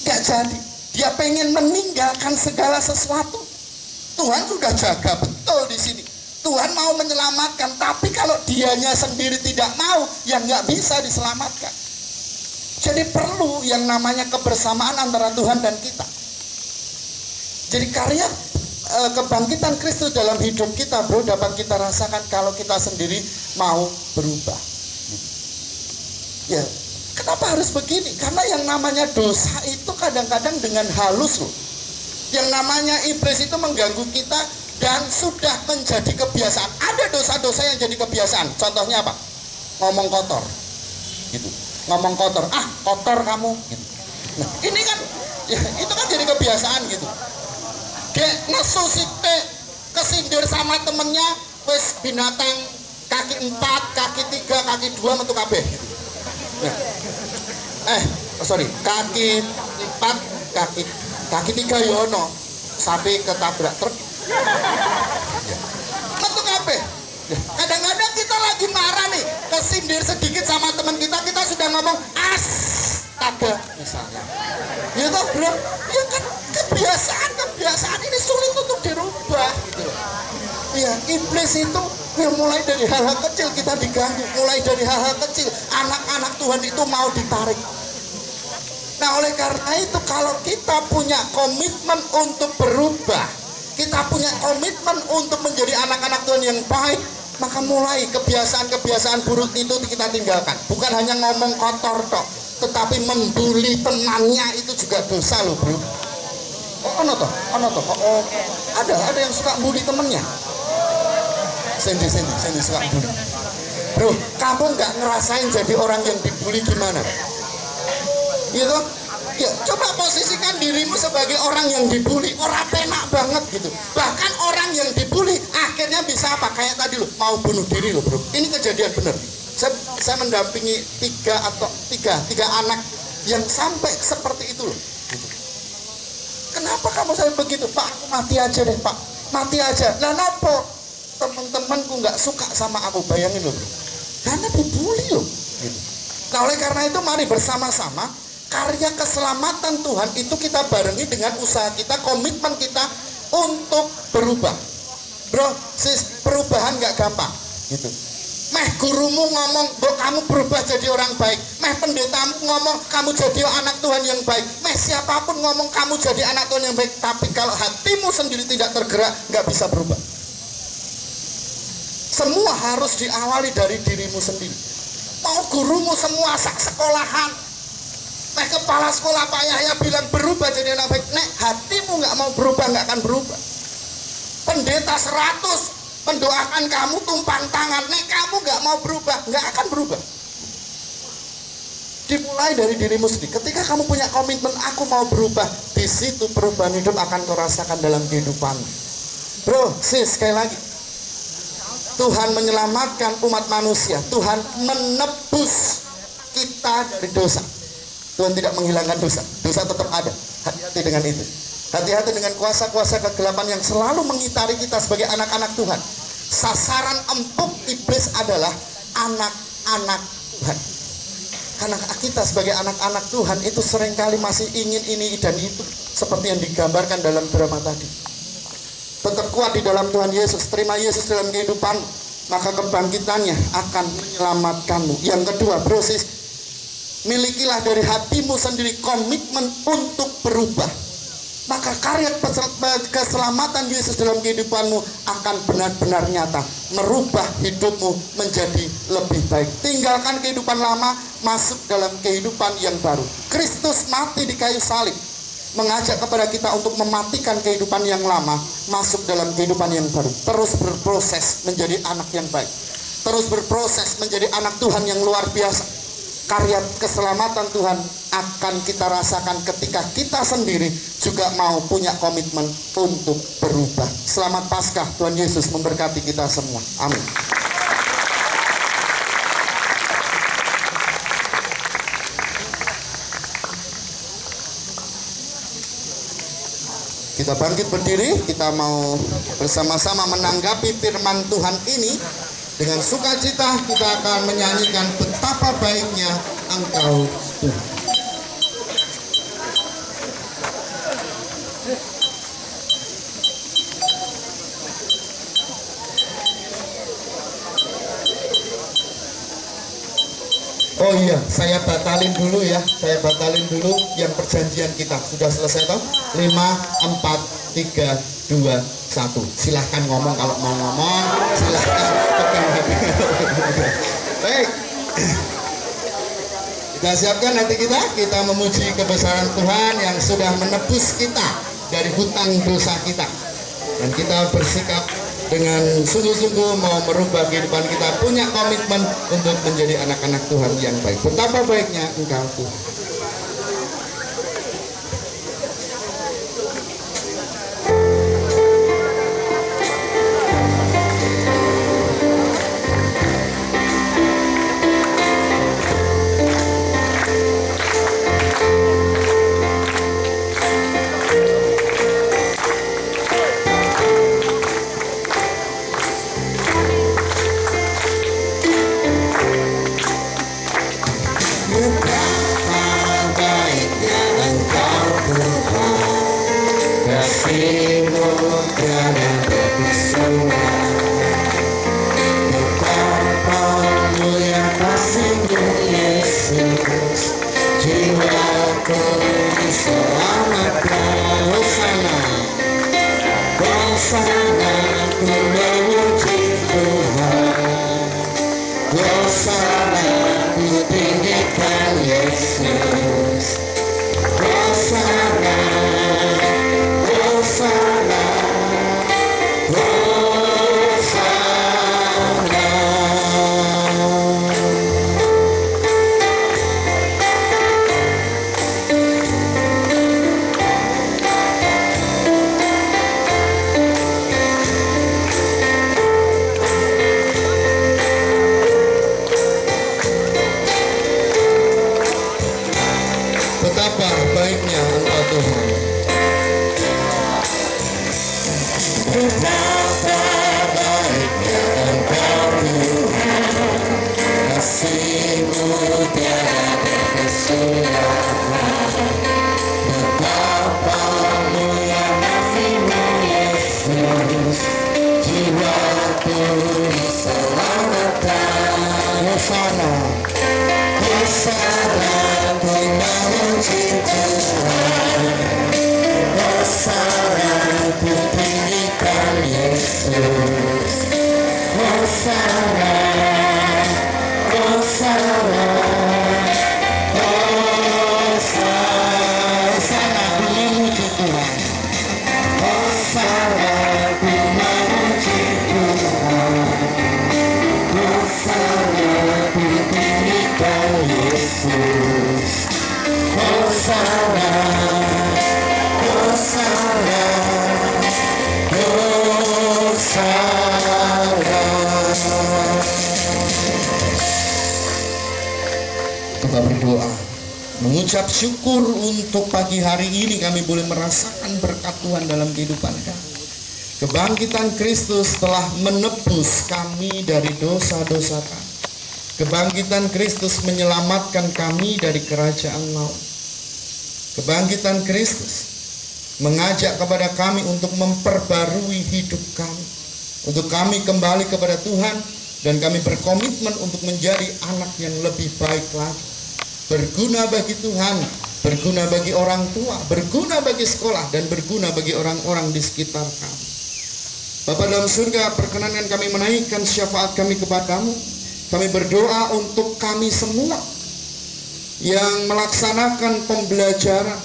Gak jadi. Dia pengen meninggalkan segala sesuatu. Tuhan sudah jaga betul di sini. Tuhan mau menyelamatkan, tapi kalau dianya sendiri tidak mau, ya nggak bisa diselamatkan. Jadi perlu yang namanya kebersamaan antara Tuhan dan kita. Jadi karya kebangkitan Kristus dalam hidup kita, bro, dapat kita rasakan kalau kita sendiri mau berubah. Ya, kenapa harus begini? Karena yang namanya dosa itu kadang-kadang dengan halus, loh. Yang namanya iblis itu mengganggu kita dan sudah menjadi kebiasaan. Ada dosa-dosa yang jadi kebiasaan. Contohnya apa? Ngomong kotor, gitu. Ngomong kotor, kotor kamu, gitu. Nah, ini kan, ya, itu kan jadi kebiasaan, gitu. Dek nesu sithik kesindir sama temennya, wis binatang kaki 4, kaki 3, kaki 2 metu kabeh. Nah. Sorry, kaki 4, kaki 3 ya ono. Sampai ketabrak truk. Metu kabeh. Kadang-kadang kita lagi marah nih, kesindir sedikit sama teman kita sudah ngomong astaga misalnya. Ya toh bro, ya kan kebiasaan ini sulit untuk dirubah gitu. Ya, iblis itu ya mulai dari hal-hal kecil kita diganggu, mulai dari hal-hal kecil anak-anak Tuhan itu mau ditarik. Nah oleh karena itu kalau kita punya komitmen untuk berubah, kita punya komitmen untuk menjadi anak-anak Tuhan yang baik, maka mulai kebiasaan-kebiasaan buruk itu kita tinggalkan. Bukan hanya ngomong kotor tok, tetapi membuli temannya itu juga dosa loh bro. Ono toh. Oh, ada yang suka bully temennya. Sendi suka bully. Bro, kamu nggak ngerasain jadi orang yang dibully gimana? Gitu? Ya, coba posisikan dirimu sebagai orang yang dibully, orang penak banget gitu. Bahkan orang yang dibully akhirnya bisa apa? Kayak tadi loh, mau bunuh diri loh bro. Ini kejadian bener. Saya mendampingi tiga anak yang sampai seperti itu loh. Gitu. Kenapa kamu sampai begitu? Pak, aku mati aja deh pak, mati aja. Lah nopo? Teman-temanku nggak suka sama aku, bayangin loh bro. Karena dibully loh. Gitu. Nah oleh karena itu mari bersama-sama karya keselamatan Tuhan itu kita barengi dengan usaha kita, komitmen kita untuk berubah. Bro, sis, perubahan gak gampang gitu. Meh gurumu ngomong, kamu berubah jadi orang baik. Meh pendetamu ngomong, kamu jadi anak Tuhan yang baik. Meh siapapun ngomong, kamu jadi anak Tuhan yang baik. Tapi kalau hatimu sendiri tidak tergerak, gak bisa berubah. Semua harus diawali dari dirimu sendiri. Mau gurumu semua sekolahan, nek kepala sekolah Pak Yahya bilang berubah jadi anak baik, nek hatimu nggak mau berubah, nggak akan berubah. Pendeta 100 mendoakan kamu tumpang tangan, nek kamu nggak mau berubah, nggak akan berubah. Dimulai dari dirimu sendiri. Ketika kamu punya komitmen, aku mau berubah, di situ perubahan hidup akan kau rasakan dalam kehidupan. Bro, sis, sekali lagi, Tuhan menyelamatkan umat manusia, Tuhan menebus kita dari dosa. Tuhan tidak menghilangkan dosa, dosa tetap ada. Hati-hati dengan itu. Hati-hati dengan kuasa-kuasa kegelapan yang selalu mengitari kita sebagai anak-anak Tuhan. Sasaran empuk iblis adalah anak-anak Tuhan. Karena kita sebagai anak-anak Tuhan itu seringkali masih ingin ini dan itu, seperti yang digambarkan dalam drama tadi. Tetap kuat di dalam Tuhan Yesus, terima Yesus dalam kehidupan, maka kebangkitannya akan menyelamatkanmu. Yang kedua, proses milikilah dari hatimu sendiri komitmen untuk berubah. Maka karya keselamatan Yesus dalam kehidupanmu akan benar-benar nyata, merubah hidupmu menjadi lebih baik. Tinggalkan kehidupan lama, masuk dalam kehidupan yang baru. Kristus mati di kayu salib, mengajak kepada kita untuk mematikan kehidupan yang lama, masuk dalam kehidupan yang baru. Terus berproses menjadi anak yang baik, terus berproses menjadi anak Tuhan yang luar biasa. Karya keselamatan Tuhan akan kita rasakan ketika kita sendiri juga mau punya komitmen untuk berubah. Selamat Paskah, Tuhan Yesus memberkati kita semua. Amin. Kita bangkit berdiri, kita mau bersama-sama menanggapi firman Tuhan ini. Dengan sukacita kita akan menyanyikan betapa baiknya Engkau Tuhan. Oh iya, saya batalin dulu ya. Saya batalin dulu yang perjanjian kita. Sudah selesai toh? 5, 4, 3, 2, 1. Silahkan ngomong kalau mau ngomong. Silahkan pegang hati. Baik. Kita siapkan hati kita. Kita memuji kebesaran Tuhan yang sudah menebus kita dari hutang dosa kita. Dan kita bersikap dengan sungguh-sungguh mau merubah kehidupan kita, punya komitmen untuk menjadi anak-anak Tuhan yang baik. Betapa baiknya Engkau Tuhan. kasih-Mu tiada berkesudahan. Betapa mulia kasih-Mu Yesus, jiwaku diselamatkan. Hosana, Hosana, ku memuji Tuhan. Hosana, ku tinggikan Yesus. Hosana, Hosana, Hosana. Betapa baiknya Engkau Tuhan. Betapa baiknya Engkau Tuhan, kasih-Mu tiada berkesudahan. Betapa mulia kasih-Mu Yesus, jiwaku diselamatkan. Hosana, Hosana, ku memuji Tuhan. Hosana, ku tinggikan Yesus. Hosana, Hosana, Hosana, ku memuji Tuhan. Hosana, ku memuji Tuhan. Hosana, ku tinggikan Yesus. Hosana, Hosana, Hosana. Kita berdoa, mengucap syukur untuk pagi hari ini kami boleh merasakan berkat Tuhan dalam kehidupan kami. Kebangkitan Kristus telah menebus kami dari dosa-dosa kami. Kebangkitan Kristus menyelamatkan kami dari kerajaan maut. Kebangkitan Kristus mengajak kepada kami untuk memperbarui hidup kami, untuk kami kembali kepada Tuhan, dan kami berkomitmen untuk menjadi anak yang lebih baik lagi, berguna bagi Tuhan, berguna bagi orang tua, berguna bagi sekolah, dan berguna bagi orang-orang di sekitar kami. Bapa dalam surga, perkenankan kami menaikkan syafaat kami kepadamu. Kami berdoa untuk kami semua yang melaksanakan pembelajaran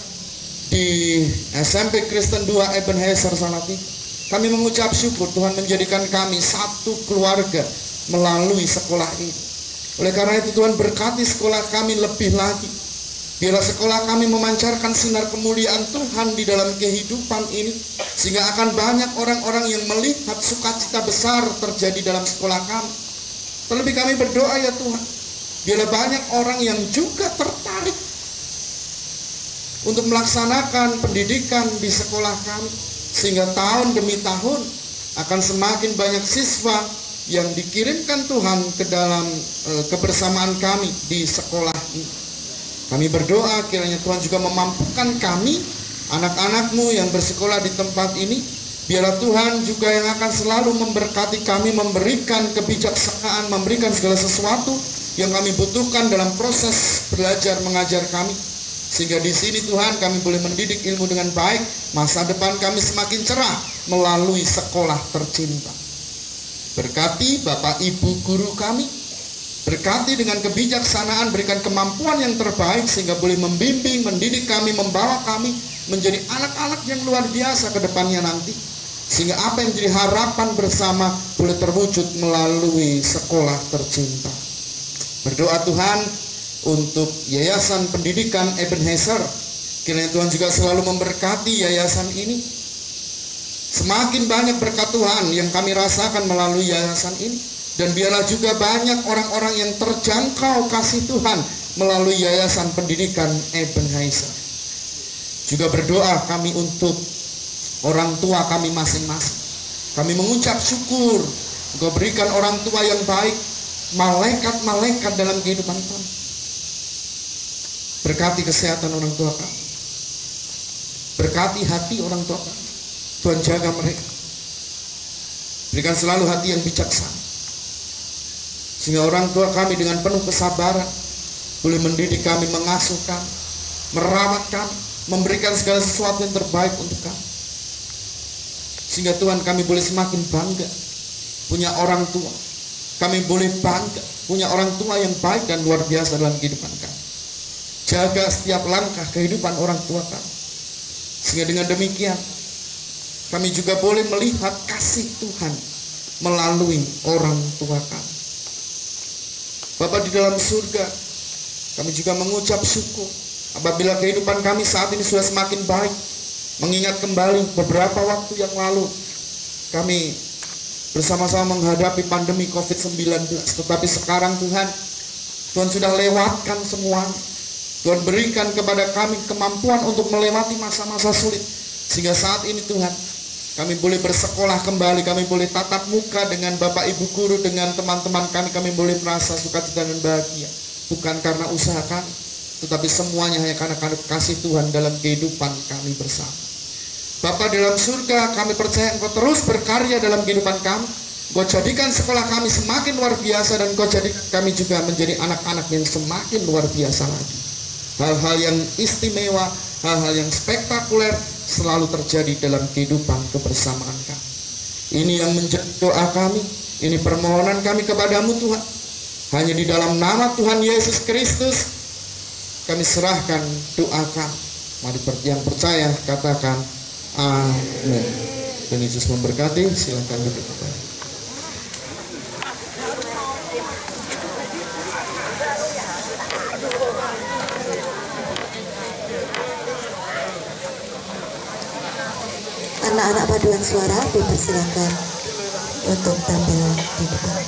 di SMP Kristen 2 Ebenezer Salatiga. Kami mengucap syukur Tuhan menjadikan kami satu keluarga melalui sekolah ini. Oleh karena itu Tuhan berkati sekolah kami lebih lagi. Biarlah sekolah kami memancarkan sinar kemuliaan Tuhan di dalam kehidupan ini, sehingga akan banyak orang-orang yang melihat sukacita besar terjadi dalam sekolah kami. Terlebih kami berdoa ya Tuhan, biarlah banyak orang yang juga tertarik untuk melaksanakan pendidikan di sekolah kami, sehingga tahun demi tahun akan semakin banyak siswa yang dikirimkan Tuhan ke dalam kebersamaan kami di sekolah ini. Kami berdoa kiranya Tuhan juga memampukan kami, anak-anak-Mu yang bersekolah di tempat ini. Biarlah Tuhan juga yang akan selalu memberkati kami, memberikan kebijaksanaan, memberikan segala sesuatu yang kami butuhkan dalam proses belajar mengajar kami. Sehingga di sini Tuhan kami boleh mendidik ilmu dengan baik, masa depan kami semakin cerah melalui sekolah tercinta. Berkati Bapak Ibu guru kami, berkati dengan kebijaksanaan, berikan kemampuan yang terbaik sehingga boleh membimbing, mendidik kami, membawa kami menjadi anak-anak yang luar biasa ke depannya nanti. Sehingga apa yang menjadi harapan bersama boleh terwujud melalui sekolah tercinta. Berdoa Tuhan untuk Yayasan Pendidikan Ebenezer. Kiranya Tuhan juga selalu memberkati yayasan ini. Semakin banyak berkat Tuhan yang kami rasakan melalui yayasan ini. Dan biarlah juga banyak orang-orang yang terjangkau kasih Tuhan melalui Yayasan Pendidikan Ebenezer. Juga berdoa kami untuk orang tua kami masing-masing. Kami mengucap syukur, Engkau berikan orang tua yang baik, malaikat-malaikat dalam kehidupan kami. Berkati kesehatan orang tua kami, berkati hati orang tua kami, Tuhan jaga mereka. Berikan selalu hati yang bijaksana, sehingga orang tua kami dengan penuh kesabaran boleh mendidik kami, mengasuh kami, merawat kami, memberikan segala sesuatu yang terbaik untuk kami. Sehingga Tuhan, kami boleh semakin bangga punya orang tua. Kami boleh bangga punya orang tua yang baik dan luar biasa dalam kehidupan kami. Jaga setiap langkah kehidupan orang tua kami, sehingga dengan demikian kami juga boleh melihat kasih Tuhan melalui orang tua kami. Bapa di dalam surga, kami juga mengucap syukur apabila kehidupan kami saat ini sudah semakin baik. Mengingat kembali beberapa waktu yang lalu kami bersama-sama menghadapi pandemi COVID-19. Tetapi sekarang Tuhan sudah lewatkan semuanya. Tuhan berikan kepada kami kemampuan untuk melewati masa-masa sulit. Sehingga saat ini Tuhan, kami boleh bersekolah kembali, kami boleh tatap muka dengan Bapak Ibu guru, dengan teman-teman kami boleh merasa sukacita dan bahagia. Bukan karena usaha kami, tetapi semuanya hanya karena kasih Tuhan dalam kehidupan kami bersama. Bapa dalam surga, kami percaya Engkau terus berkarya dalam kehidupan kami. Engkau jadikan sekolah kami semakin luar biasa, dan Engkau jadikan kami juga menjadi anak-anak yang semakin luar biasa lagi. Hal-hal yang istimewa, hal-hal yang spektakuler selalu terjadi dalam kehidupan kebersamaan kami. Ini yang menjadi doa kami, ini permohonan kami kepadamu Tuhan. Hanya di dalam nama Tuhan Yesus Kristus kami serahkan doa kami. Mari yang percaya katakan amin. Dan Yesus memberkati. Silakan duduk kembali. Anak-anak paduan suara dipersilakan untuk tampil di depan.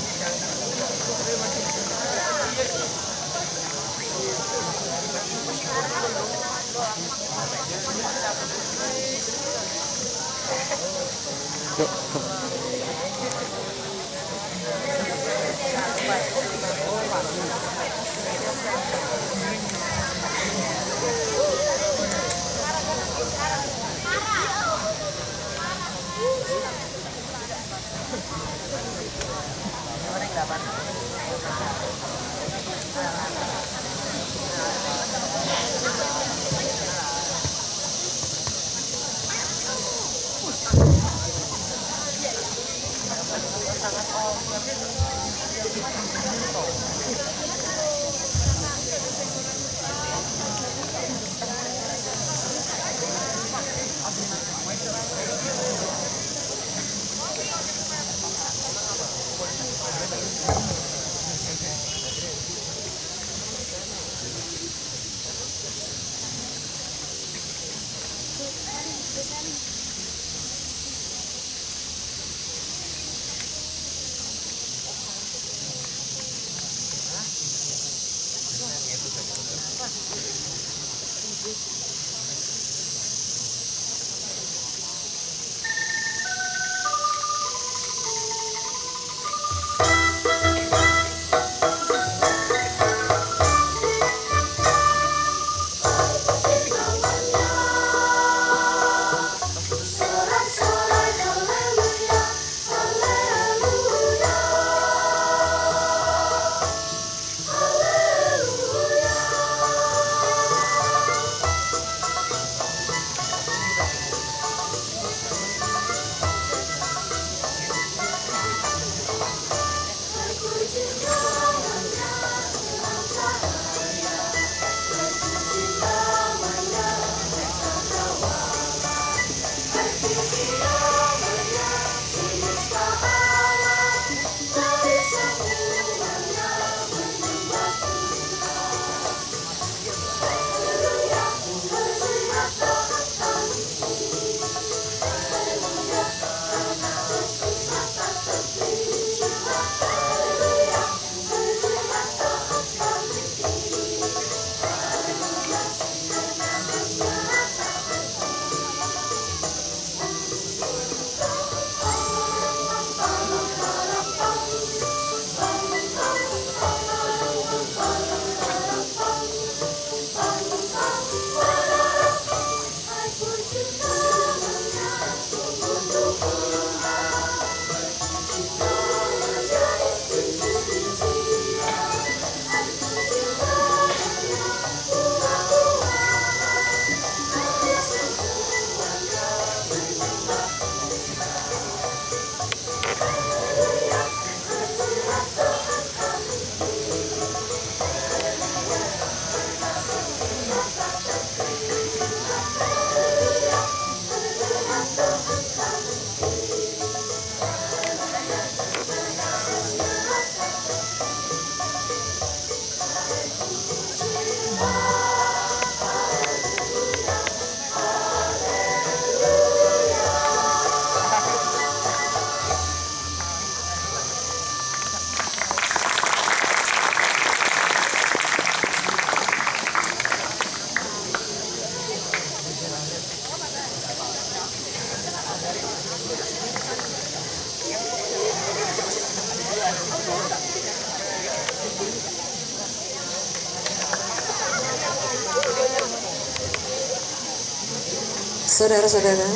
Saudara-saudara,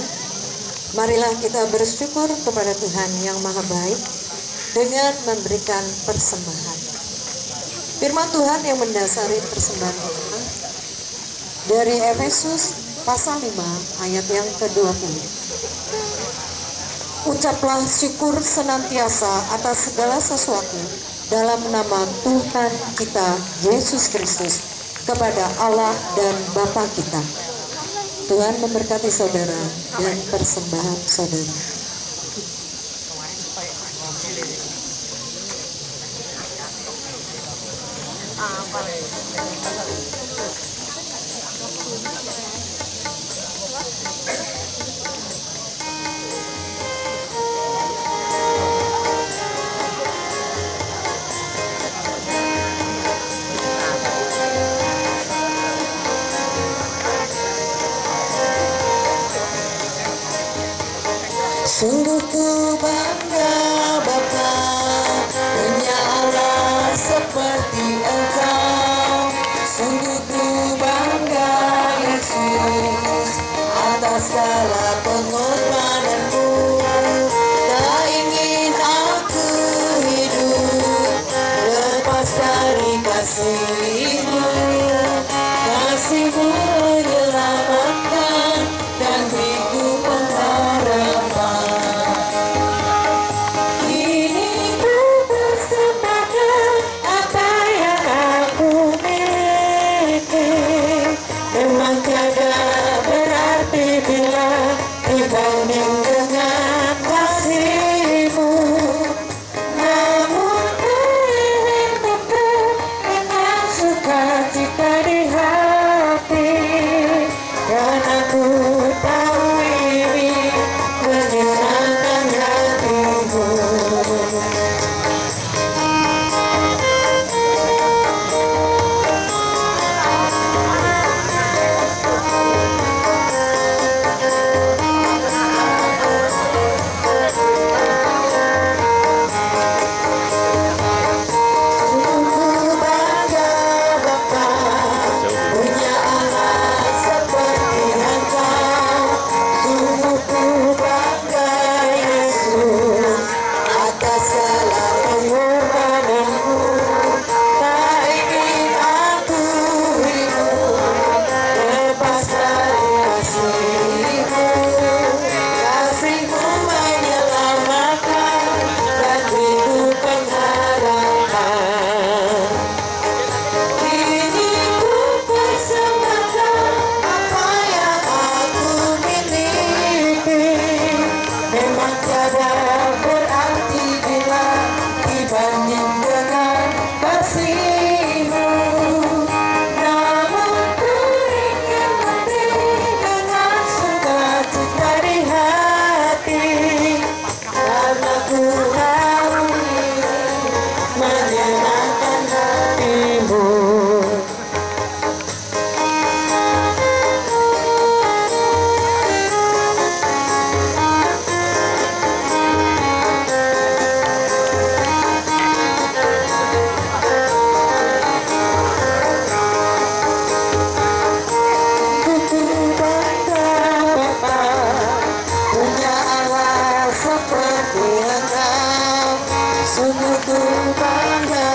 marilah kita bersyukur kepada Tuhan yang Maha Baik dengan memberikan persembahan. Firman Tuhan yang mendasari persembahan kita dari Efesus pasal 5 ayat yang ke-20. Ucaplah syukur senantiasa atas segala sesuatu dalam nama Tuhan kita Yesus Kristus kepada Allah dan Bapa kita. Tuhan memberkati saudara dan persembahan saudara. Sungguh ku bangga Bapa punya Allah seperti Engkau. Sungguh ku bangga Yesus atas segala pengorbananmu. Tak ingin aku hidup lepas dari kasih-Mu. Kasih-Mu menyelamatkan dan beriku pengharapan. Kini ku persembahkan apa yang aku miliki. Memang tiada berarti bila dibanding dengan kasih-Mu. Namun ku ingin memperoleh dengan sukacita di hati, dan aku tahu ini menyenangkan hati-Mu. Sungguh bangga Bapa punya Allah seperti Engkau. Sungguh ku bangga Yesus atas segala pengorbananmu. Tak ingin aku hidup lepas dari kasih-Mu. Kasih-Mu menyelamatkan dan beriku pengharapan. Kini ku persembahkan apa yang aku miliki. Memang tiada berarti bila dibanding dengan kasih-Mu. Namun ku ingin memberi dengan sukacita di hati, karena ku tahu ini menyenangkan hati-Mu. Ku bangga Bapa punya Allah seperti Engkau. Sungguh ku bangga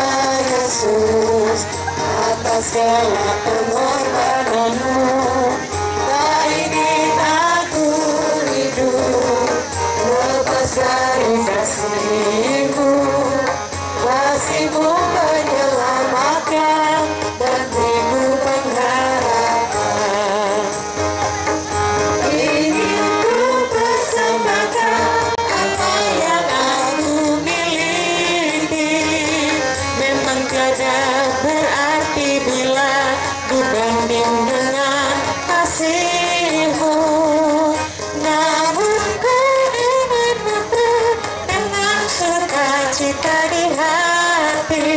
Yesus atas segala pengorbananmu. Tak ingin aku hidup lepas dari kasih-Mu. Kasih-Mu menyelamatkan dan beriku pengharapan. Kini ku persembahkan apa yang aku miliki. Memang tiada berarti bila dibanding dengan kasih-Mu. Namun ku ingin memberi dengan sukacita di hati,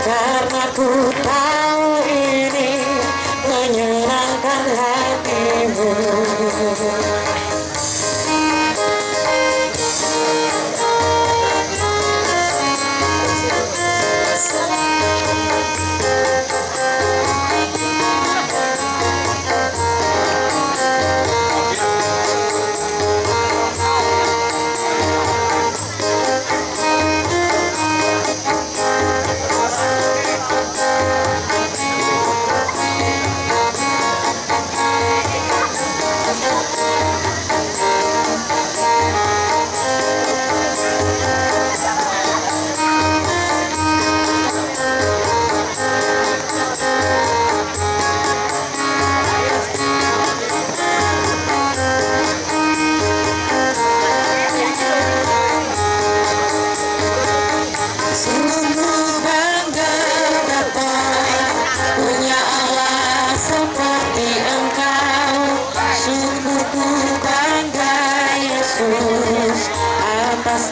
karena ku tahu ini menyenangkan hati-Mu.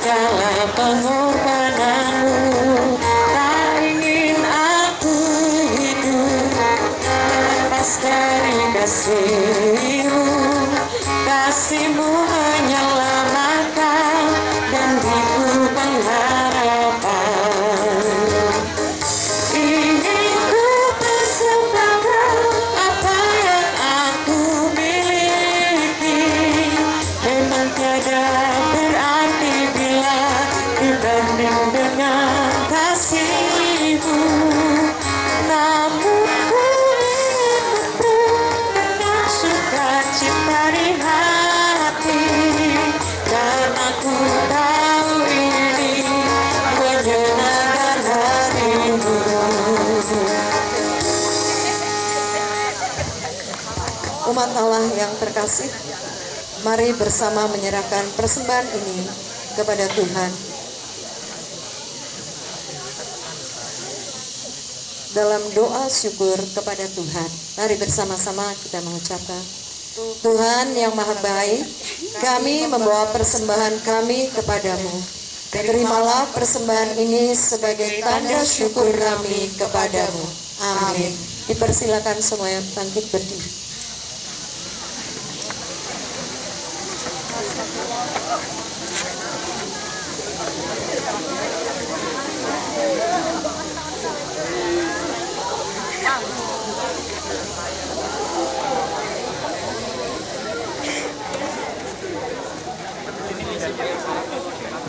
segala pengorbananmu. Tak ingin aku hidup lepas dari kasih-Mu. Kasih-Mu menyelamatkan dan beriku pengharapan. Ingin ku persembahkan apa yang aku miliki. Memang tiada berarti bila dibanding dengan kasih-Mu. Namun ku ingin dengan sukacita di hati, karena ku tahu ini menyenangkan hati-Mu. Umat Allah yang terkasih, mari bersama menyerahkan persembahan ini kepada Tuhan. Dalam doa syukur kepada Tuhan, mari bersama-sama kita mengucapkan: Tuhan yang Maha Baik, kami membawa persembahan kami kepadamu. Terimalah persembahan ini sebagai tanda syukur kami kepadamu. Amin. Dipersilakan semuanya bangkit berdiri.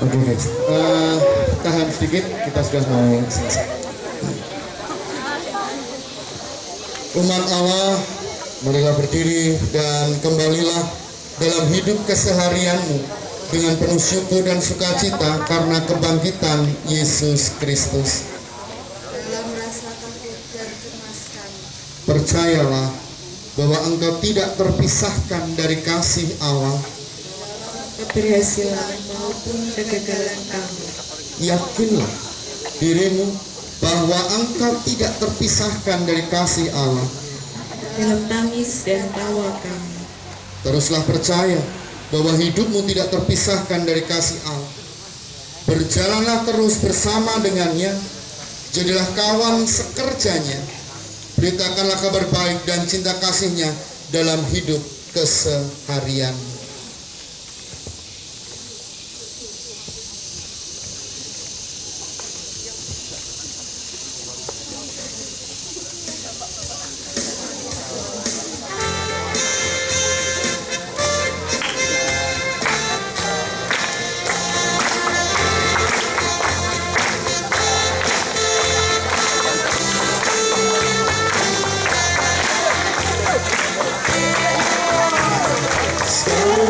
Oke guys, tahan sedikit, kita sudah mau selesai. Umat Allah, marilah berdiri dan kembalilah dalam hidup keseharianmu dengan penuh syukur dan sukacita karena kebangkitan Yesus Kristus. Dalam rasa takut dan cemas kami, Percayalah bahwa engkau tidak terpisahkan dari kasih Allah. keberhasilan maupun kegagalan kami. Yakinlah dirimu bahwa engkau tidak terpisahkan dari kasih Allah. Dalam tangis dan tawa kami, Teruslah percaya bahwa hidupmu tidak terpisahkan dari kasih Allah. Berjalanlah terus bersama dengannya, jadilah kawan sekerjanya, beritakanlah kabar baik dan cinta kasihnya dalam hidup keseharian. Sekarang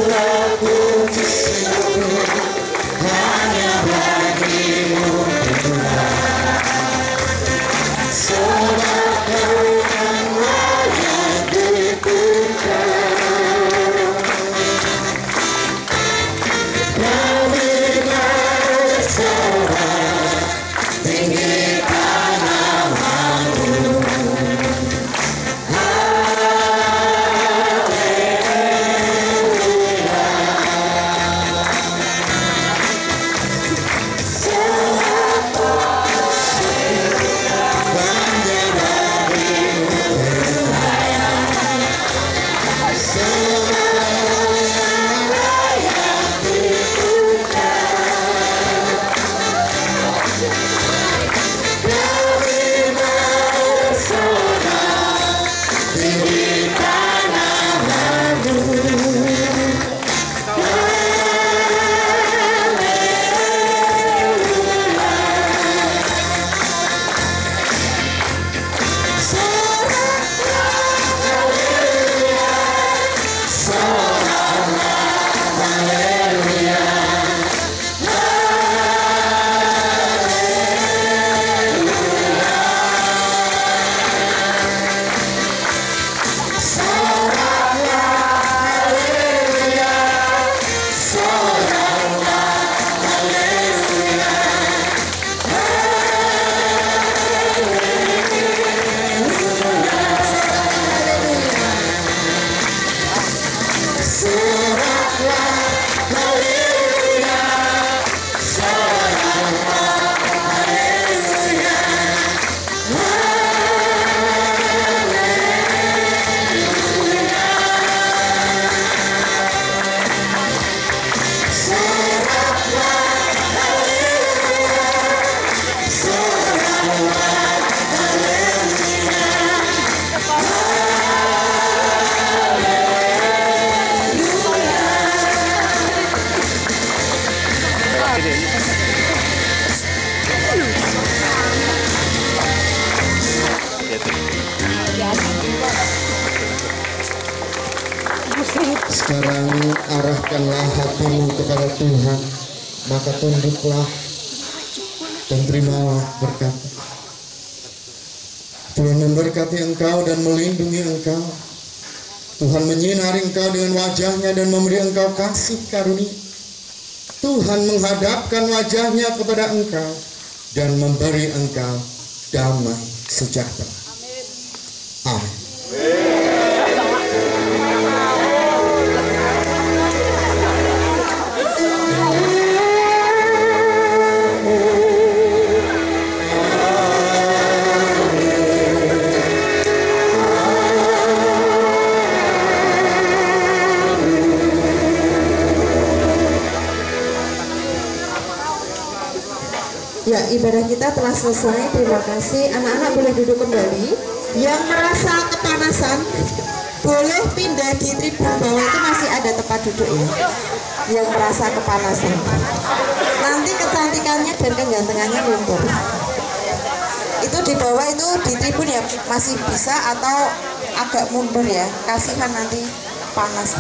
Sekarang arahkanlah hatimu kepada Tuhan, maka tunduklah dan terimalah berkat. Tuhan memberkati engkau dan melindungi engkau. Tuhan menyinari engkau dengan wajahnya dan memberi engkau kasih karunia. Tuhan menghadapkan wajahnya kepada engkau dan memberi engkau damai sejahtera. Amin. Ya, ibadah kita telah selesai. Terima kasih. Anak-anak boleh duduk kembali. Yang merasa kepanasan boleh pindah di tribun bawah, itu masih ada tempat duduk ya. Yang merasa kepanasan, nanti kecantikannya dan kegantengannya luntur. Itu di bawah itu di tribun ya, masih bisa atau agak mundur ya. Kasihan nanti panas.